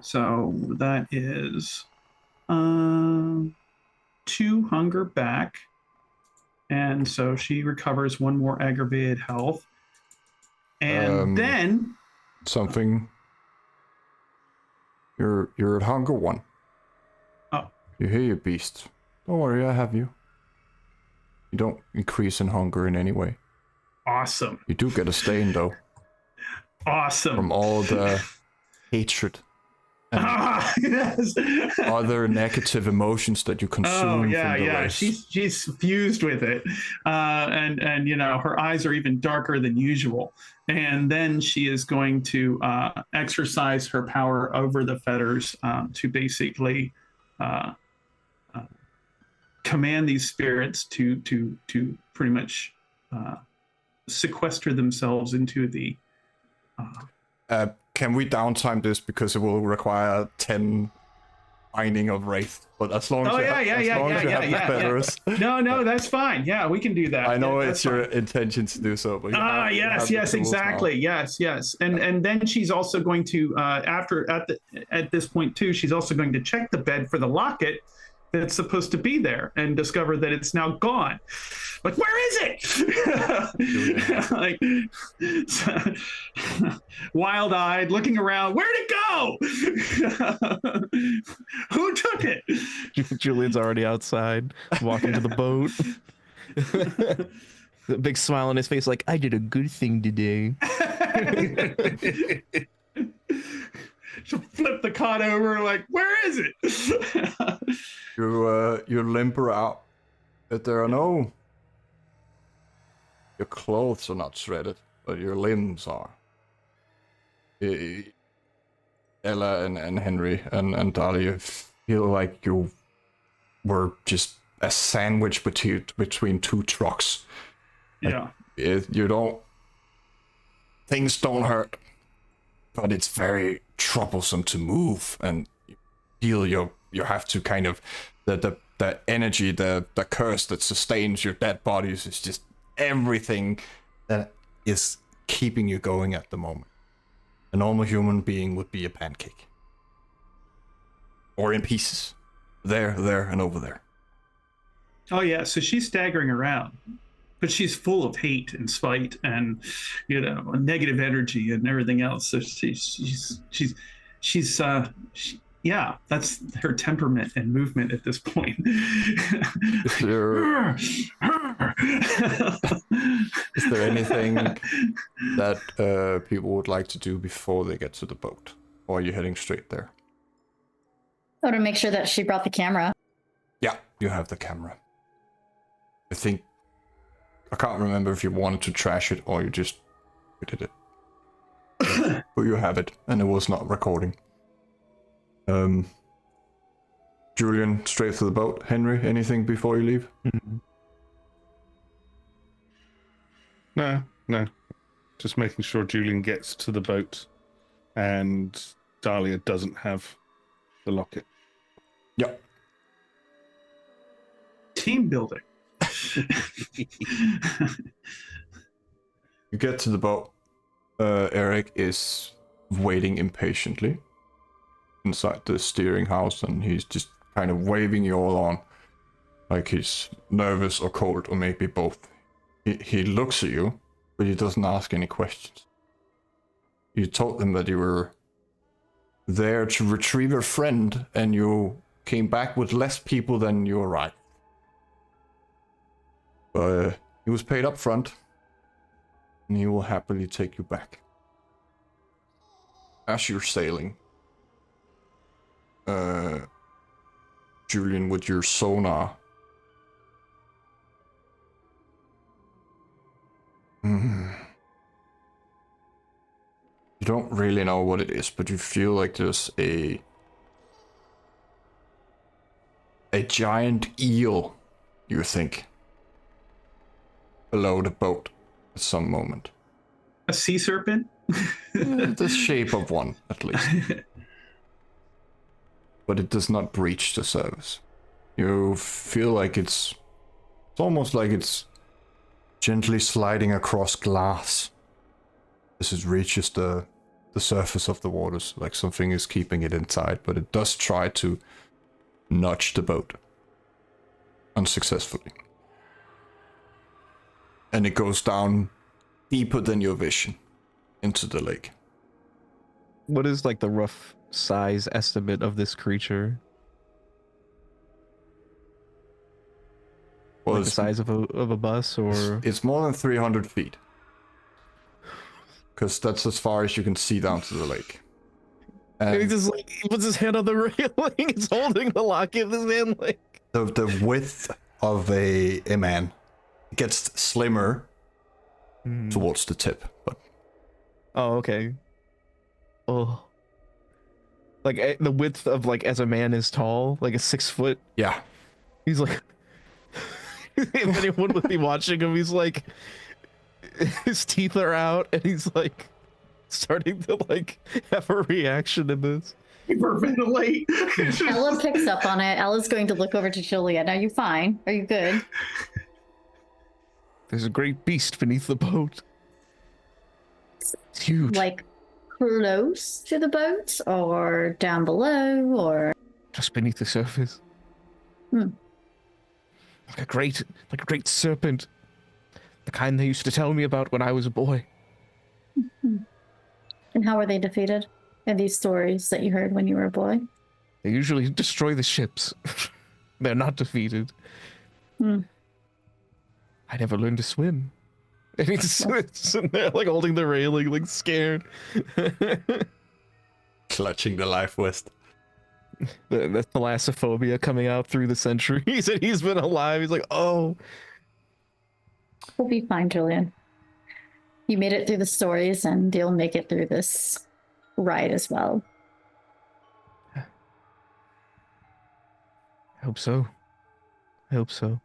So that is 2 hunger back, and so she recovers 1 more aggravated health, and then something. You're at hunger 1. Oh, you hear your beast. Don't worry, I have you. You don't increase in hunger in any way. Awesome. You do get a stain though. Awesome. From all the hatred. Yes. Other negative emotions that you consume. Oh yeah, from the yeah. race. She's fused with it, and her eyes are even darker than usual. And then she is going to exercise her power over the fetters to basically command these spirits to pretty much sequester themselves into the. Can we downtime this because it will require 10 mining of wraith? But as long as you have the feathers. No, that's fine. Yeah, we can do that. I know yeah, it's your intention to do so. But yes, exactly. Now. Yes. And then she's also going to at this point too, she's also going to check the bed for the locket that's supposed to be there and discover that it's now gone. Like, where is it? Wild-eyed, looking around. Where'd it go? Who took it? Julian's already outside, walking to the boat. The big smile on his face, like, I did a good thing today. She'll flip the cot over, like, where is it? You limber out. But there are no. Your clothes are not shredded, but your limbs are. Ella and Henry and Dahlia feel like you were just a sandwich between two trucks. Yeah. You don't. Things don't hurt, but it's very troublesome to move, and you feel you have to kind of the energy, the curse that sustains your dead bodies is just everything that is keeping you going at the moment. A normal human being would be a pancake. Or in pieces. There, and over there. Oh yeah, so she's staggering around, but she's full of hate and spite and negative energy and everything else. So yeah, that's her temperament and movement at this point. Is there anything that people would like to do before they get to the boat? Or are you heading straight there? I want to make sure that she brought the camera. Yeah, you have the camera. I can't remember if you wanted to trash it or you just did it. But you have it, and it was not recording. Julian, straight to the boat. Henry, anything before you leave? No. Just making sure Julian gets to the boat and Dahlia doesn't have the locket. Yep. Team building. You get to the boat. Eric is waiting impatiently inside the steering house, and he's just kind of waving you all on, like he's nervous or cold or maybe both. He looks at you, but he doesn't ask any questions. You told him that you were there to retrieve a friend, and you came back with less people than you arrived. But he was paid up front, and he will happily take you back. As you're sailing, Julian, with your sonar, you don't really know what it is, but you feel like there's a giant eel, you think, below the boat at some moment. A sea serpent? The shape of one, at least. But it does not breach the surface. You feel like it's almost like it's gently sliding across glass as it reaches the surface of the waters, like something is keeping it inside, but it does try to nudge the boat unsuccessfully. And it goes down deeper than your vision into the lake. What is like the rough size estimate of this creature? Well, like the size of a bus, or it's more than 300 feet. Because that's as far as you can see down to the lake. And he just like he puts his hand on the railing. He's holding the locket in his hand, like the width of a man gets slimmer towards the tip, but oh, okay. Oh, like the width of like as a man is tall, like a 6 foot. yeah. He's like, if anyone would be watching him, he's like, his teeth are out, and he's like starting to like have a reaction to this. Hyperventilate. Ella picks up on it. Ella's going to look over to Juliet. Are you fine? Are you good? There's a great beast beneath the boat. It's huge. Like close to the boat or down below or Just beneath the surface. Like a great serpent. The kind they used to tell me about when I was a boy. And how were they defeated in these stories that you heard when you were a boy? They usually destroy the ships. They're not defeated. I never learned to swim. And he's sitting there like holding the railing, like scared. Clutching the life vest. The thalassophobia coming out through the centuries, and he's been alive. He's like, oh. We'll be fine, Julian. You made it through the stories, and you'll make it through this ride as well. I hope so. I hope so.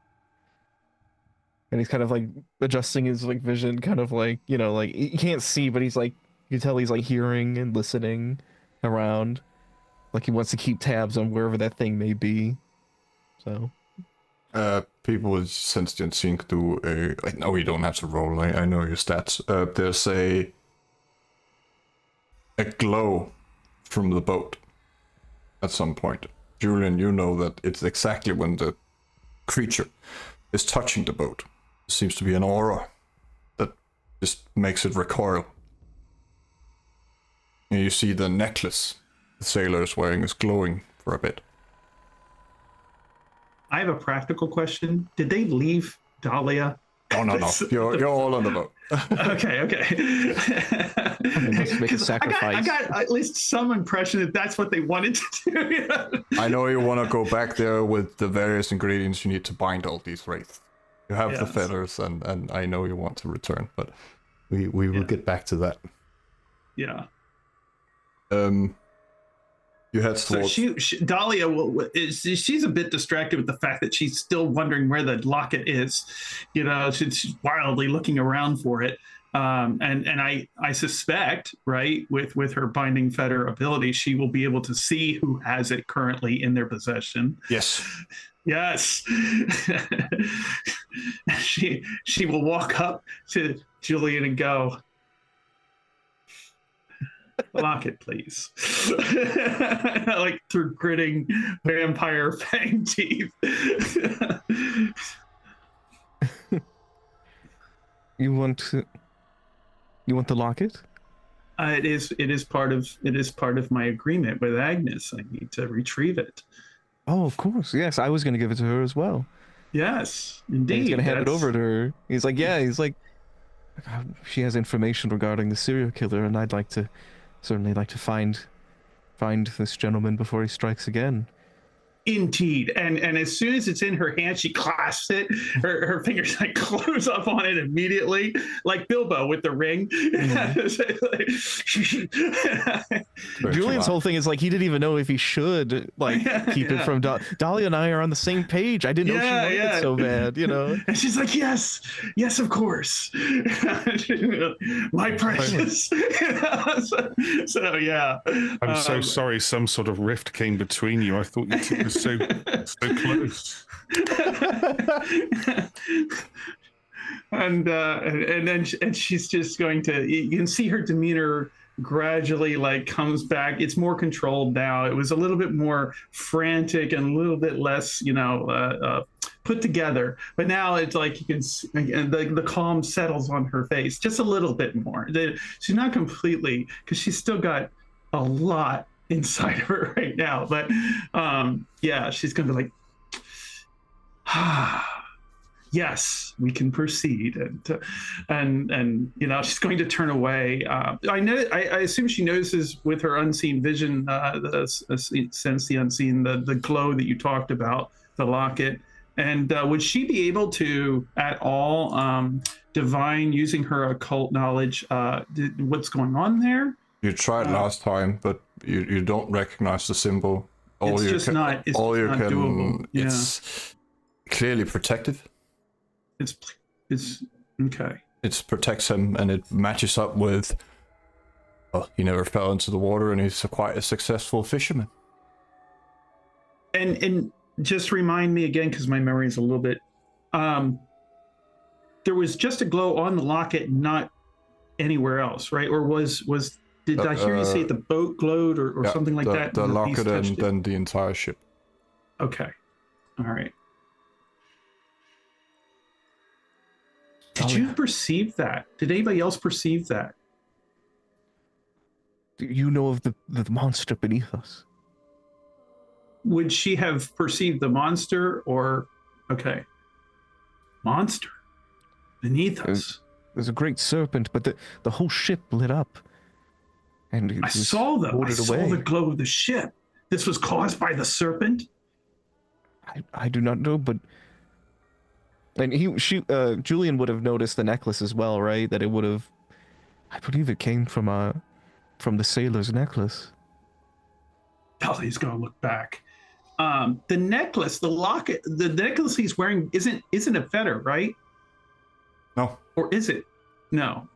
And he's kind of like adjusting his like vision, kind of like, you know, like he can't see, but he's like, you can tell he's like hearing and listening around. Like he wants to keep tabs on wherever that thing may be. So. People with sentient sync do a. Like, no, you don't have to roll. I know your stats. There's a glow from the boat at some point. Julian, you know that it's exactly when the creature is touching the boat. There seems to be an aura that just makes it recoil. And you see the necklace the sailor is wearing is glowing for a bit. I have a practical question. Did they leave Dahlia? Oh, no. You're all on the boat. Okay. Must make a 'Cause sacrifice. I got at least some impression that that's what they wanted to do. I know you want to go back there with the various ingredients you need to bind all these wraiths. You have the Yes. feathers, and I know you want to return, but we will get back to that. Yeah. You head So towards... Dahlia she's a bit distracted with the fact that she's still wondering where the locket is. You know, she's wildly looking around for it. And I suspect, right, with her binding fetter ability, she will be able to see who has it currently in their possession. Yes. Yes. she will walk up to Julian and go, "Lock it, please." Like through gritting vampire fang teeth. You want the locket? It is part of my agreement with Agnes. I need to retrieve it. Oh, of course. Yes, I was going to give it to her as well. Yes, And indeed. he's going to hand it over to her. He's like, yeah, she has information regarding the serial killer, and I'd certainly like to find this gentleman before he strikes again. Indeed, and as soon as it's in her hand, she clasps it. Her fingers like close up on it immediately, like Bilbo with the ring. Julian's whole thing is like he didn't even know if he should keep it from Dahlia and I are on the same page. I didn't know she wanted it so bad, you know. And she's like, yes, of course, my precious. So yeah. I'm so sorry. Some sort of rift came between you. I thought you two were so close. and she's just going to. You can see her demeanor gradually like comes back. It's more controlled now. It was a little bit more frantic and a little bit less, put together. But now it's like you can see, the calm settles on her face just a little bit more. She's not completely, because she's still got a lot inside of her right now. But yeah, she's gonna be like, yes, we can proceed, and she's going to turn away. I assume she notices with her unseen vision, sense the unseen, the glow that you talked about, the locket. And would she be able to at all divine, using her occult knowledge, what's going on there? You tried last time, but you don't recognize the symbol. It's not doable. Yeah. It's clearly protective. It's okay. It protects him, and it matches up with. Well, he never fell into the water, and he's quite a successful fisherman. And just remind me again, because my memory is a little bit. There was just a glow on the locket, not anywhere else, right? Or did I hear you say the boat glowed or something like that? The locket and then the entire ship. Okay. All right. Did you perceive that? Did anybody else perceive that? You know of the monster beneath us. Would she have perceived the monster or... Okay. Monster beneath us. There's a great serpent, but the whole ship lit up. And I saw the glow of the ship. This was caused by the serpent? I do not know, but... And Julian would have noticed the necklace as well, right? That it would have... I believe it came from the sailor's necklace. Dahlia's gonna look back. The necklace, the locket, the necklace he's wearing isn't a fetter, right? No. Or is it? No.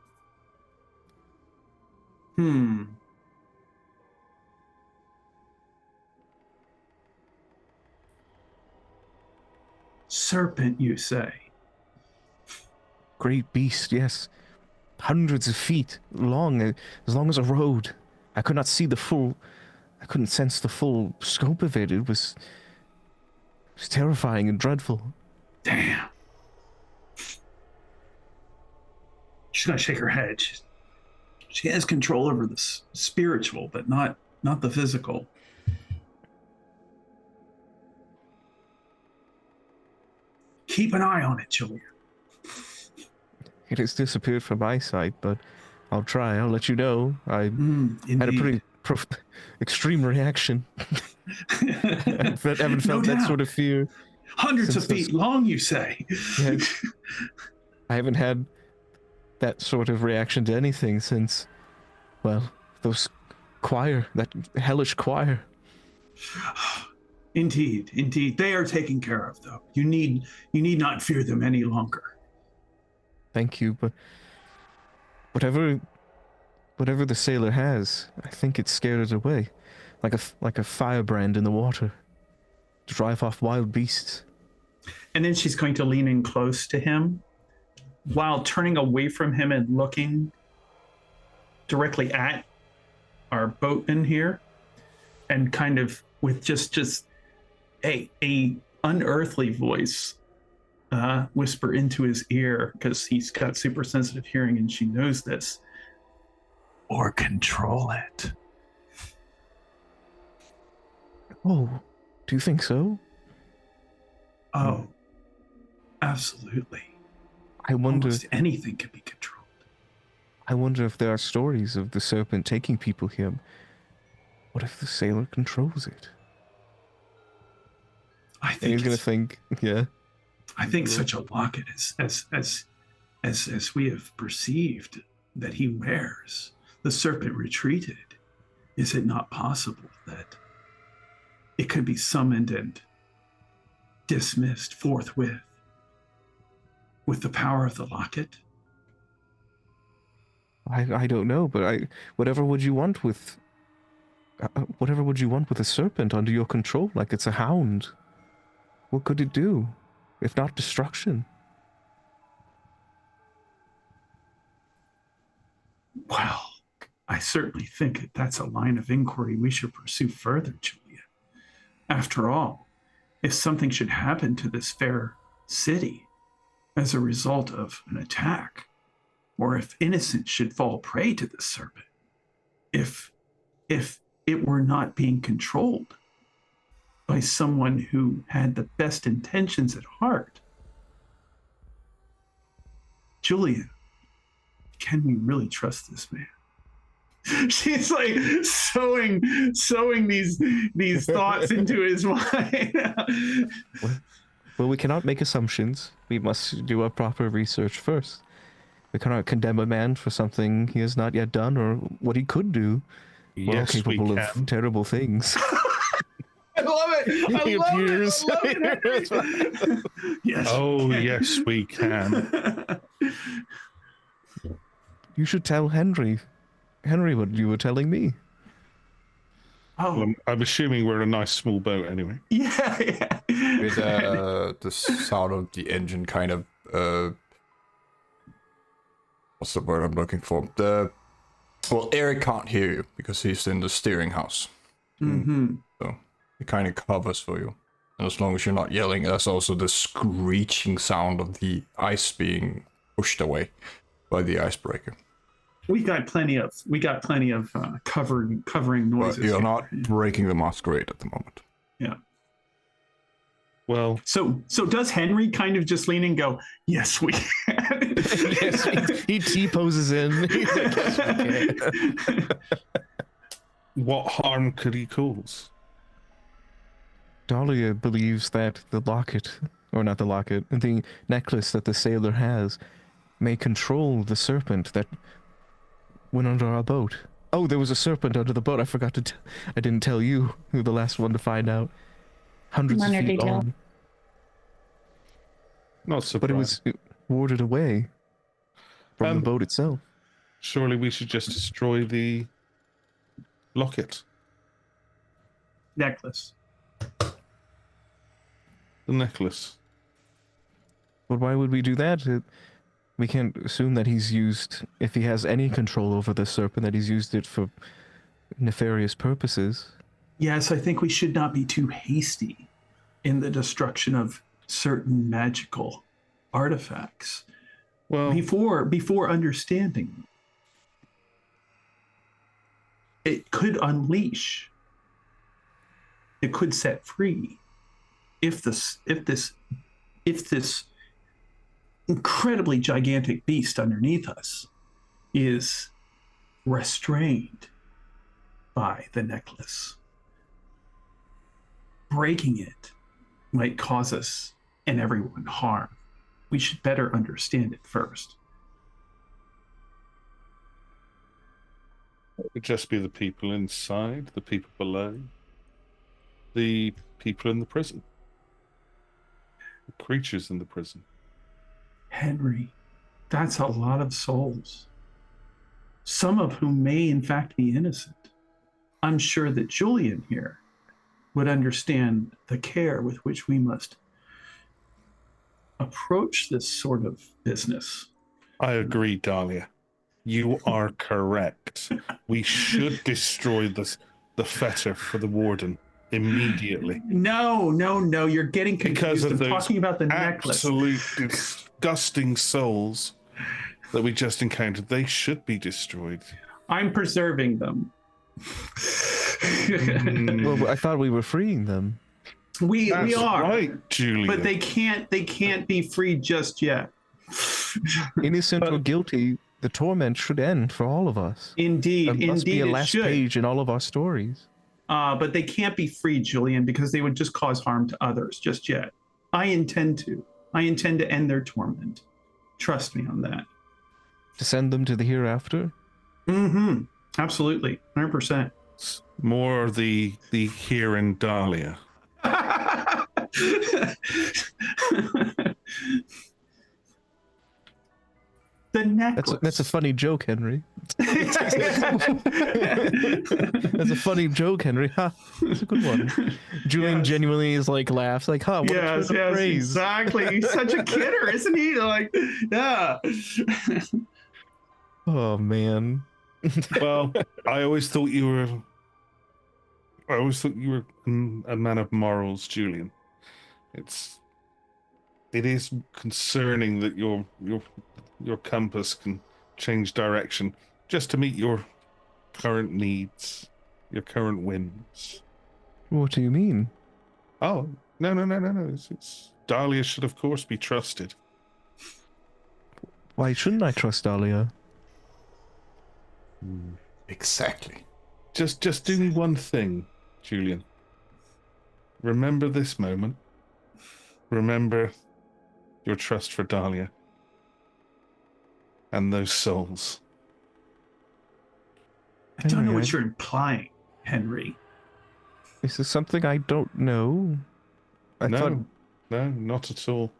Serpent, you say? Great beast, yes. Hundreds of feet long, as long as a road. I could not see the full... I couldn't sense the full scope of it. It was terrifying and dreadful. Damn. She's gonna shake her head. She has control over the spiritual, but not the physical. Keep an eye on it, Julia. It has disappeared from my sight, but I'll try. I'll let you know. I had a Indeed. pretty extreme reaction. I haven't felt that doubt. sort of fear. Hundreds of since feet long, you say? Yes. I haven't had that sort of reaction to anything since, well, that hellish choir. Indeed. They are taken care of, though. You need not fear them any longer. Thank you, but whatever the sailor has, I think it scared it away, like a firebrand in the water, to drive off wild beasts. And then she's going to lean in close to him while turning away from him and looking directly at our boatman here, and kind of with just a unearthly voice whisper into his ear, because he's got super sensitive hearing and she knows this. Or control it. Oh, do you think so? Oh, absolutely. I wonder. Almost anything can be controlled. I wonder if there are stories of the serpent taking people here. What if the sailor controls it? I And think he's gonna think, yeah. I think such a locket as we have perceived that he wears, the serpent retreated. Is it not possible that it could be summoned and dismissed forthwith with the power of the locket? I don't know, but whatever would you want with a serpent under your control? Like it's a hound. What could it do, if not destruction? Well, I certainly think that's a line of inquiry we should pursue further, Julia. After all, if something should happen to this fair city as a result of an attack, or if innocents should fall prey to this serpent, if it were not being controlled by someone who had the best intentions at heart, Julia, can we really trust this man? She's like sowing these thoughts into his mind. Well, we cannot make assumptions. We must do our proper research first. We cannot condemn a man for something he has not yet done or what he could do. We're all Yes, we capable can. of terrible things. I love it. I He love appears. it. I love it. Yes. Oh, we can. yes, we can. You should tell Henry what you were telling me. Oh, Well, I'm assuming we're in a nice small boat anyway. yeah. With the sound of the engine kind of what's the word I'm looking for? Well, Eric can't hear you because he's in the steering house. Mm-hmm. So it kind of covers for you. And as long as you're not yelling, there's also the screeching sound of the ice being pushed away by the icebreaker. We got plenty of covering noises. But you're here. not breaking the masquerade at the moment. Yeah. Well, So does Henry kind of just lean and go, yes, we can. Yes, he T-poses in. He's like, yes, we can. what harm could he cause? Dahlia believes that the necklace that the sailor has may control the serpent that went under our boat. Oh, there was a serpent under the boat. I forgot I didn't tell you. You were the last one to find out. hundreds of Minor feet detail. long, Not surprised. but it was warded away from the Um, boat itself. Surely we should just destroy the locket, Necklace. the necklace. But why would we do that? We can't assume that he's used, if he has any control over the serpent, that he's used it for nefarious purposes. Yes, I think we should not be too hasty in the destruction of certain magical artifacts Well, before understanding them. It could unleash. It could set free if this incredibly gigantic beast underneath us is restrained by the necklace. Breaking it might cause us and everyone harm. We should better understand it first. it would just be the people inside, the people below, the people in the prison, the creatures in the prison. Henry, that's a lot of souls, some of whom may in fact be innocent. I'm sure that Julian here would understand the care with which we must approach this sort of business. I agree, Dahlia. You are correct. We should destroy the fetter for the warden immediately. No, you're getting Because confused. of I'm those talking about the necklace. absolute disgusting souls that we just encountered. They should be destroyed. I'm preserving them. Well, I thought we were freeing them. we That's are, right, Julian. but they can't be freed just yet. Innocent But- or guilty, the torment should end for all of us. Indeed, There must be a it last should. page in all of our stories. But they can't be freed, Julian, because they would just cause harm to others just yet. I intend to end their torment. Trust me on that. To send them to the hereafter? Mm-hmm. Absolutely. 100%. More the here in Dahlia. The necklace. That's a funny joke, Henry. That's a funny joke, Henry. Ha, that's a good one. Julian Yes. genuinely is like laughs, like, huh, what a turn of phrase. exactly. He's such a kidder, isn't he? Like, yeah. Oh man. Well, I always thought you were a man of morals, Julian. It is concerning that your compass can change direction just to meet your current needs, your current whims. What do you mean? Oh, no. It's Dahlia should of course be trusted. Why shouldn't I trust Dahlia? Exactly. Just do me one thing, Julian. Remember this moment. Remember your trust for Dahlia and those souls. I don't know Henry, what you're implying, Henry. Is this something I don't know? I thought No, not at all.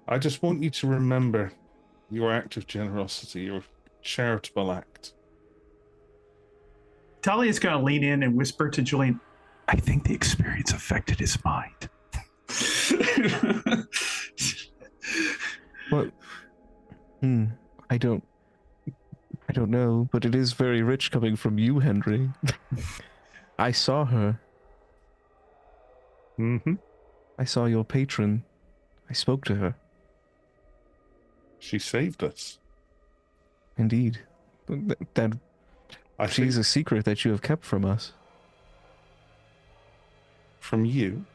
I just want you to remember your act of generosity, your charitable act. Talia's going to lean in and whisper to Julian, I think the experience affected his mind. what I don't know, but it is very rich coming from you, Henry. I saw her. Mm-hmm. I saw your patron. I spoke to her. She saved us. Indeed. That I she's think a secret that you have kept from us. from you.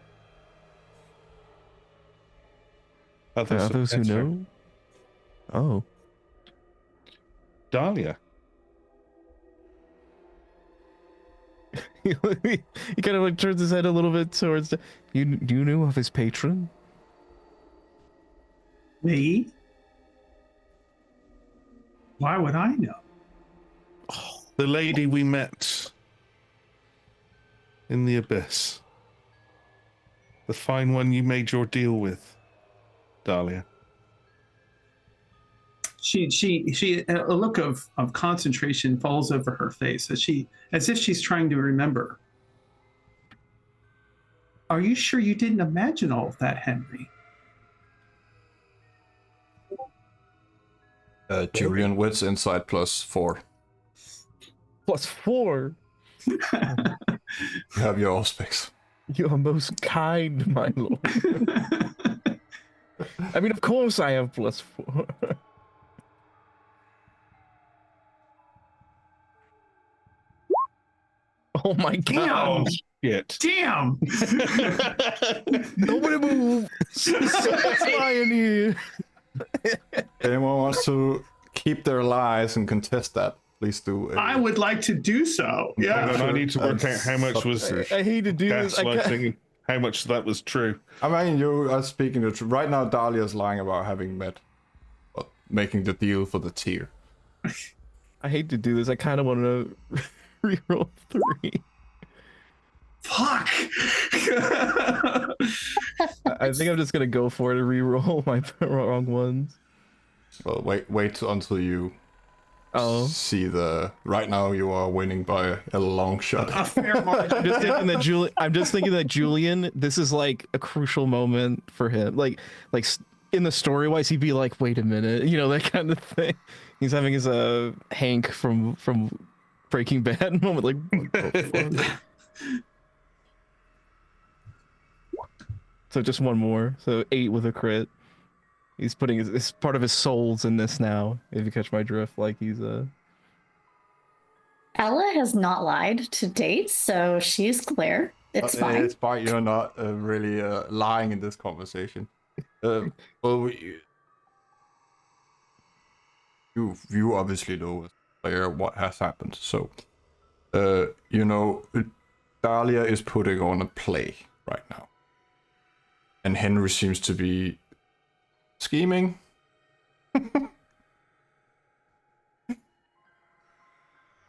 There are others who better. know? Oh. Dahlia. He kind of like turns his head a little bit towards you knew of his patron? Me? Why would I know? The lady we met in the abyss. The fine one you made your deal with, Dahlia. A look of concentration falls over her face as if she's trying to remember. Are you sure you didn't imagine all of that, Henry? Julian, wits insight +4. +4. You have your auspics. You are most kind, my lord. I mean, of course I have +4. Oh my god. Shit. Damn! Nobody move. It's lying here. Anyone wants to keep their lies and contest that, please do. I would like to do so. Hang Yeah. on, I need to work out how much was I hate to do this. gaslighting and how much that was true. I mean, you are speaking the truth. Right now, Dahlia's lying about having met, making the deal for the tier. I hate to do this. I kind of want to reroll 3. Fuck! I think I'm just gonna go for it and reroll my wrong ones. Well, wait until you see the. Right now, you are winning by a long shot. A fair margin. I'm just thinking that Julian, this is like a crucial moment for him. Like in the story wise, he'd be like, "Wait a minute," you know, that kind of thing. He's having his Hank from Breaking Bad moment, like. What the fuck? So just one more. So 8 with a crit. He's putting his part of his soul's in this now. If you catch my drift, like he's Ella has not lied to date, so she's clear. It's fine. It's fine. You're not really lying in this conversation. Well, you obviously know as a player what has happened. So, you know, Dahlia is putting on a play right now. And Henry seems to be scheming.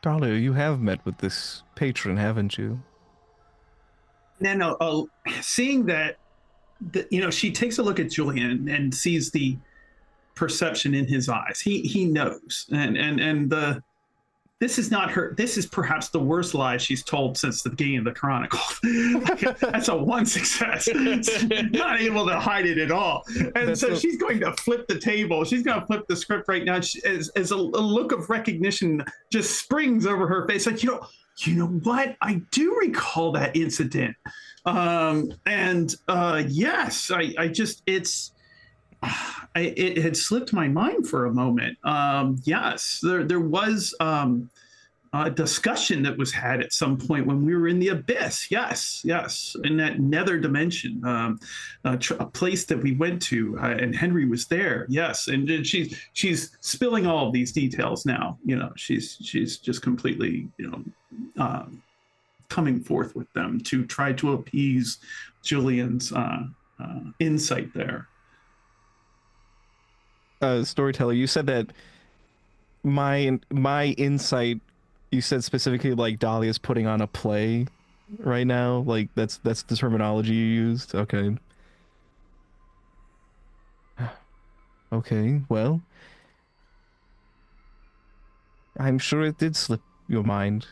Dahlia, you have met with this patron, haven't you? No. Seeing that, you know, she takes a look at Julian and sees the perception in his eyes. He knows, and this is not her. This is perhaps the worst lie she's told since the beginning of the Chronicles. That's a 1 success. Not able to hide it at all. And so she's going to flip the table. She's going to flip the script right now. As a look of recognition just springs over her face. Like, you know what? I do recall that incident. Yes, it had slipped my mind for a moment. Yes, there was a discussion that was had at some point when we were in the abyss. Yes, in that nether dimension, a place that we went to, and Henry was there. Yes, and she's spilling all of these details now. You know, she's just completely, coming forth with them to try to appease Julian's insight there. Storyteller, you said that my insight, you said specifically like Dahlia's putting on a play right now, like that's the terminology you used. Okay, well, I'm sure it did slip your mind.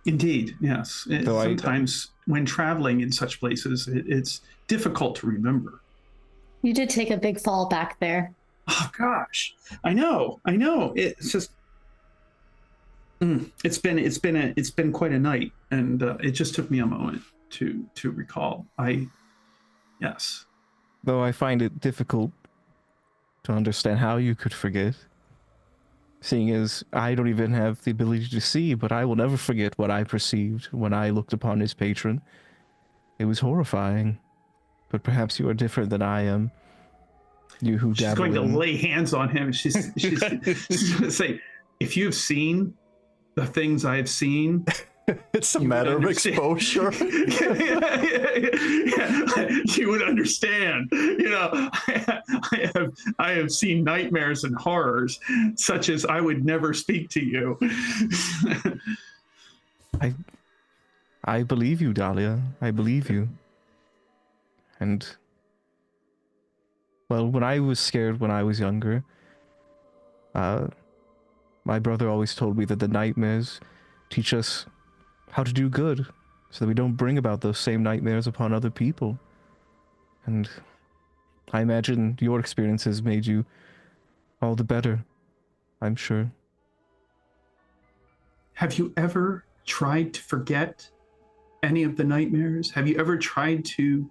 Indeed, yes. Sometimes when traveling in such places, it's difficult to remember. You did take a big fall back there. Oh gosh, I know. It's just, it's been quite a night, and it just took me a moment to recall. Yes. Though I find it difficult to understand how you could forget, seeing as I don't even have the ability to see, but I will never forget what I perceived when I looked upon his patron. It was horrifying. But perhaps you are different than I am. You who she's going to lay hands on him. She's going to say, if you've seen the things I've seen, it's a matter of exposure. You would understand. You know, I have seen nightmares and horrors such as I would never speak to you. I believe you, Dahlia. I believe you. And, well, when I was scared when I was younger, my brother always told me that the nightmares teach us how to do good, so that we don't bring about those same nightmares upon other people. And I imagine your experiences made you all the better, I'm sure. Have you ever tried to forget any of the nightmares? Have you ever tried to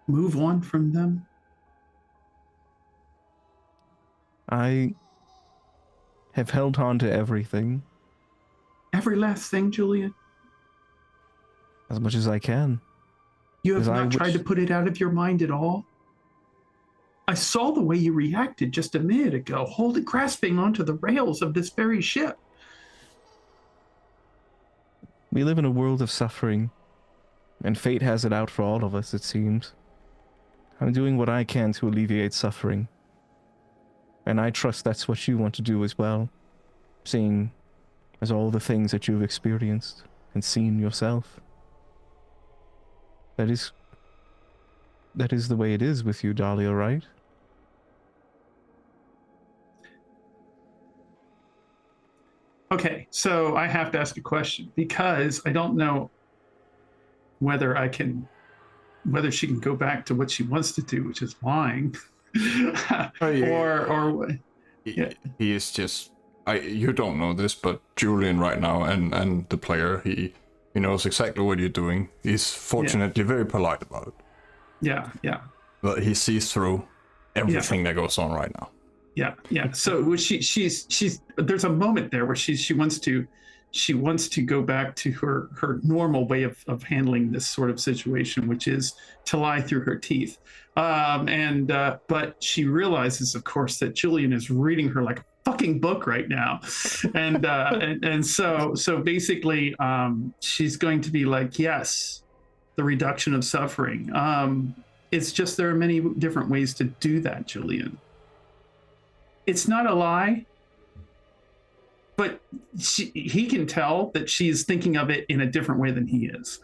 move on from them? I have held on to everything Every last thing, Julian? as much as I can. You have As I not tried to wish- put it out of your mind at all? I saw the way you reacted just a minute ago, grasping onto the rails of this very ship. We live in a world of suffering, and fate has it out for all of us, it seems. I'm doing what I can to alleviate suffering. And I trust that's what you want to do as well, seeing as all the things that you've experienced and seen yourself. That is the way it is with you, Dahlia, right? Okay, so I have to ask a question because I don't know whether she can go back to what she wants to do, which is lying. Oh, yeah. or Yeah. He is just. You don't know this, but Julian right now and the player, he knows exactly what you're doing. He's fortunately very polite about it. yeah. But he sees through everything that goes on right now. Yeah. So she's there's a moment there where she wants to go back to her normal way of handling this sort of situation, which is to lie through her teeth. But she realizes, of course, that Julian is reading her like a fucking book right now, and so basically, she's going to be like, yes, the reduction of suffering. It's just there are many different ways to do that, Julian. It's not a lie, but he can tell that she's thinking of it in a different way than he is.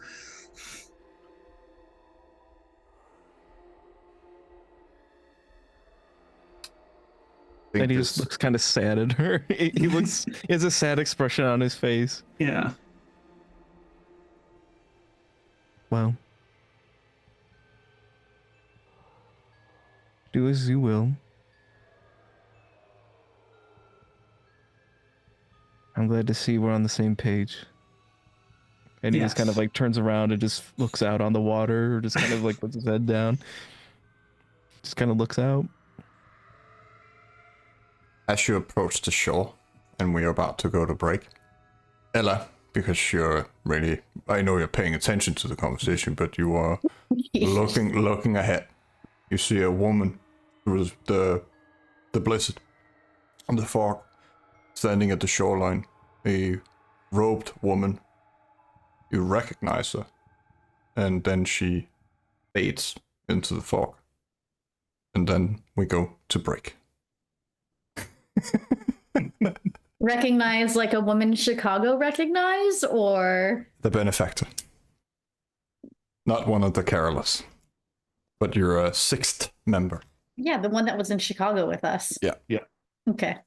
And he just looks kind of sad at her. He has a sad expression on his face. Yeah. Well, do as you will. I'm glad to see we're on the same page. And he just kind of Yes. like turns around and just looks out on the water, or just kind of like puts his head down. Just kind of looks out. As you approach the shore, and we are about to go to break, Ella, because you're really, I know you're paying attention to the conversation, but you are looking ahead. You see a woman through the blizzard and the fog, standing at the shoreline, a robed woman. You recognize her, and then she fades into the fog, and then we go to break. Recognize like a woman in Chicago recognize, or The benefactor. Not one of the carolers, but you're a sixth member. yeah, the one that was in Chicago with us. Yeah. Yeah. Okay.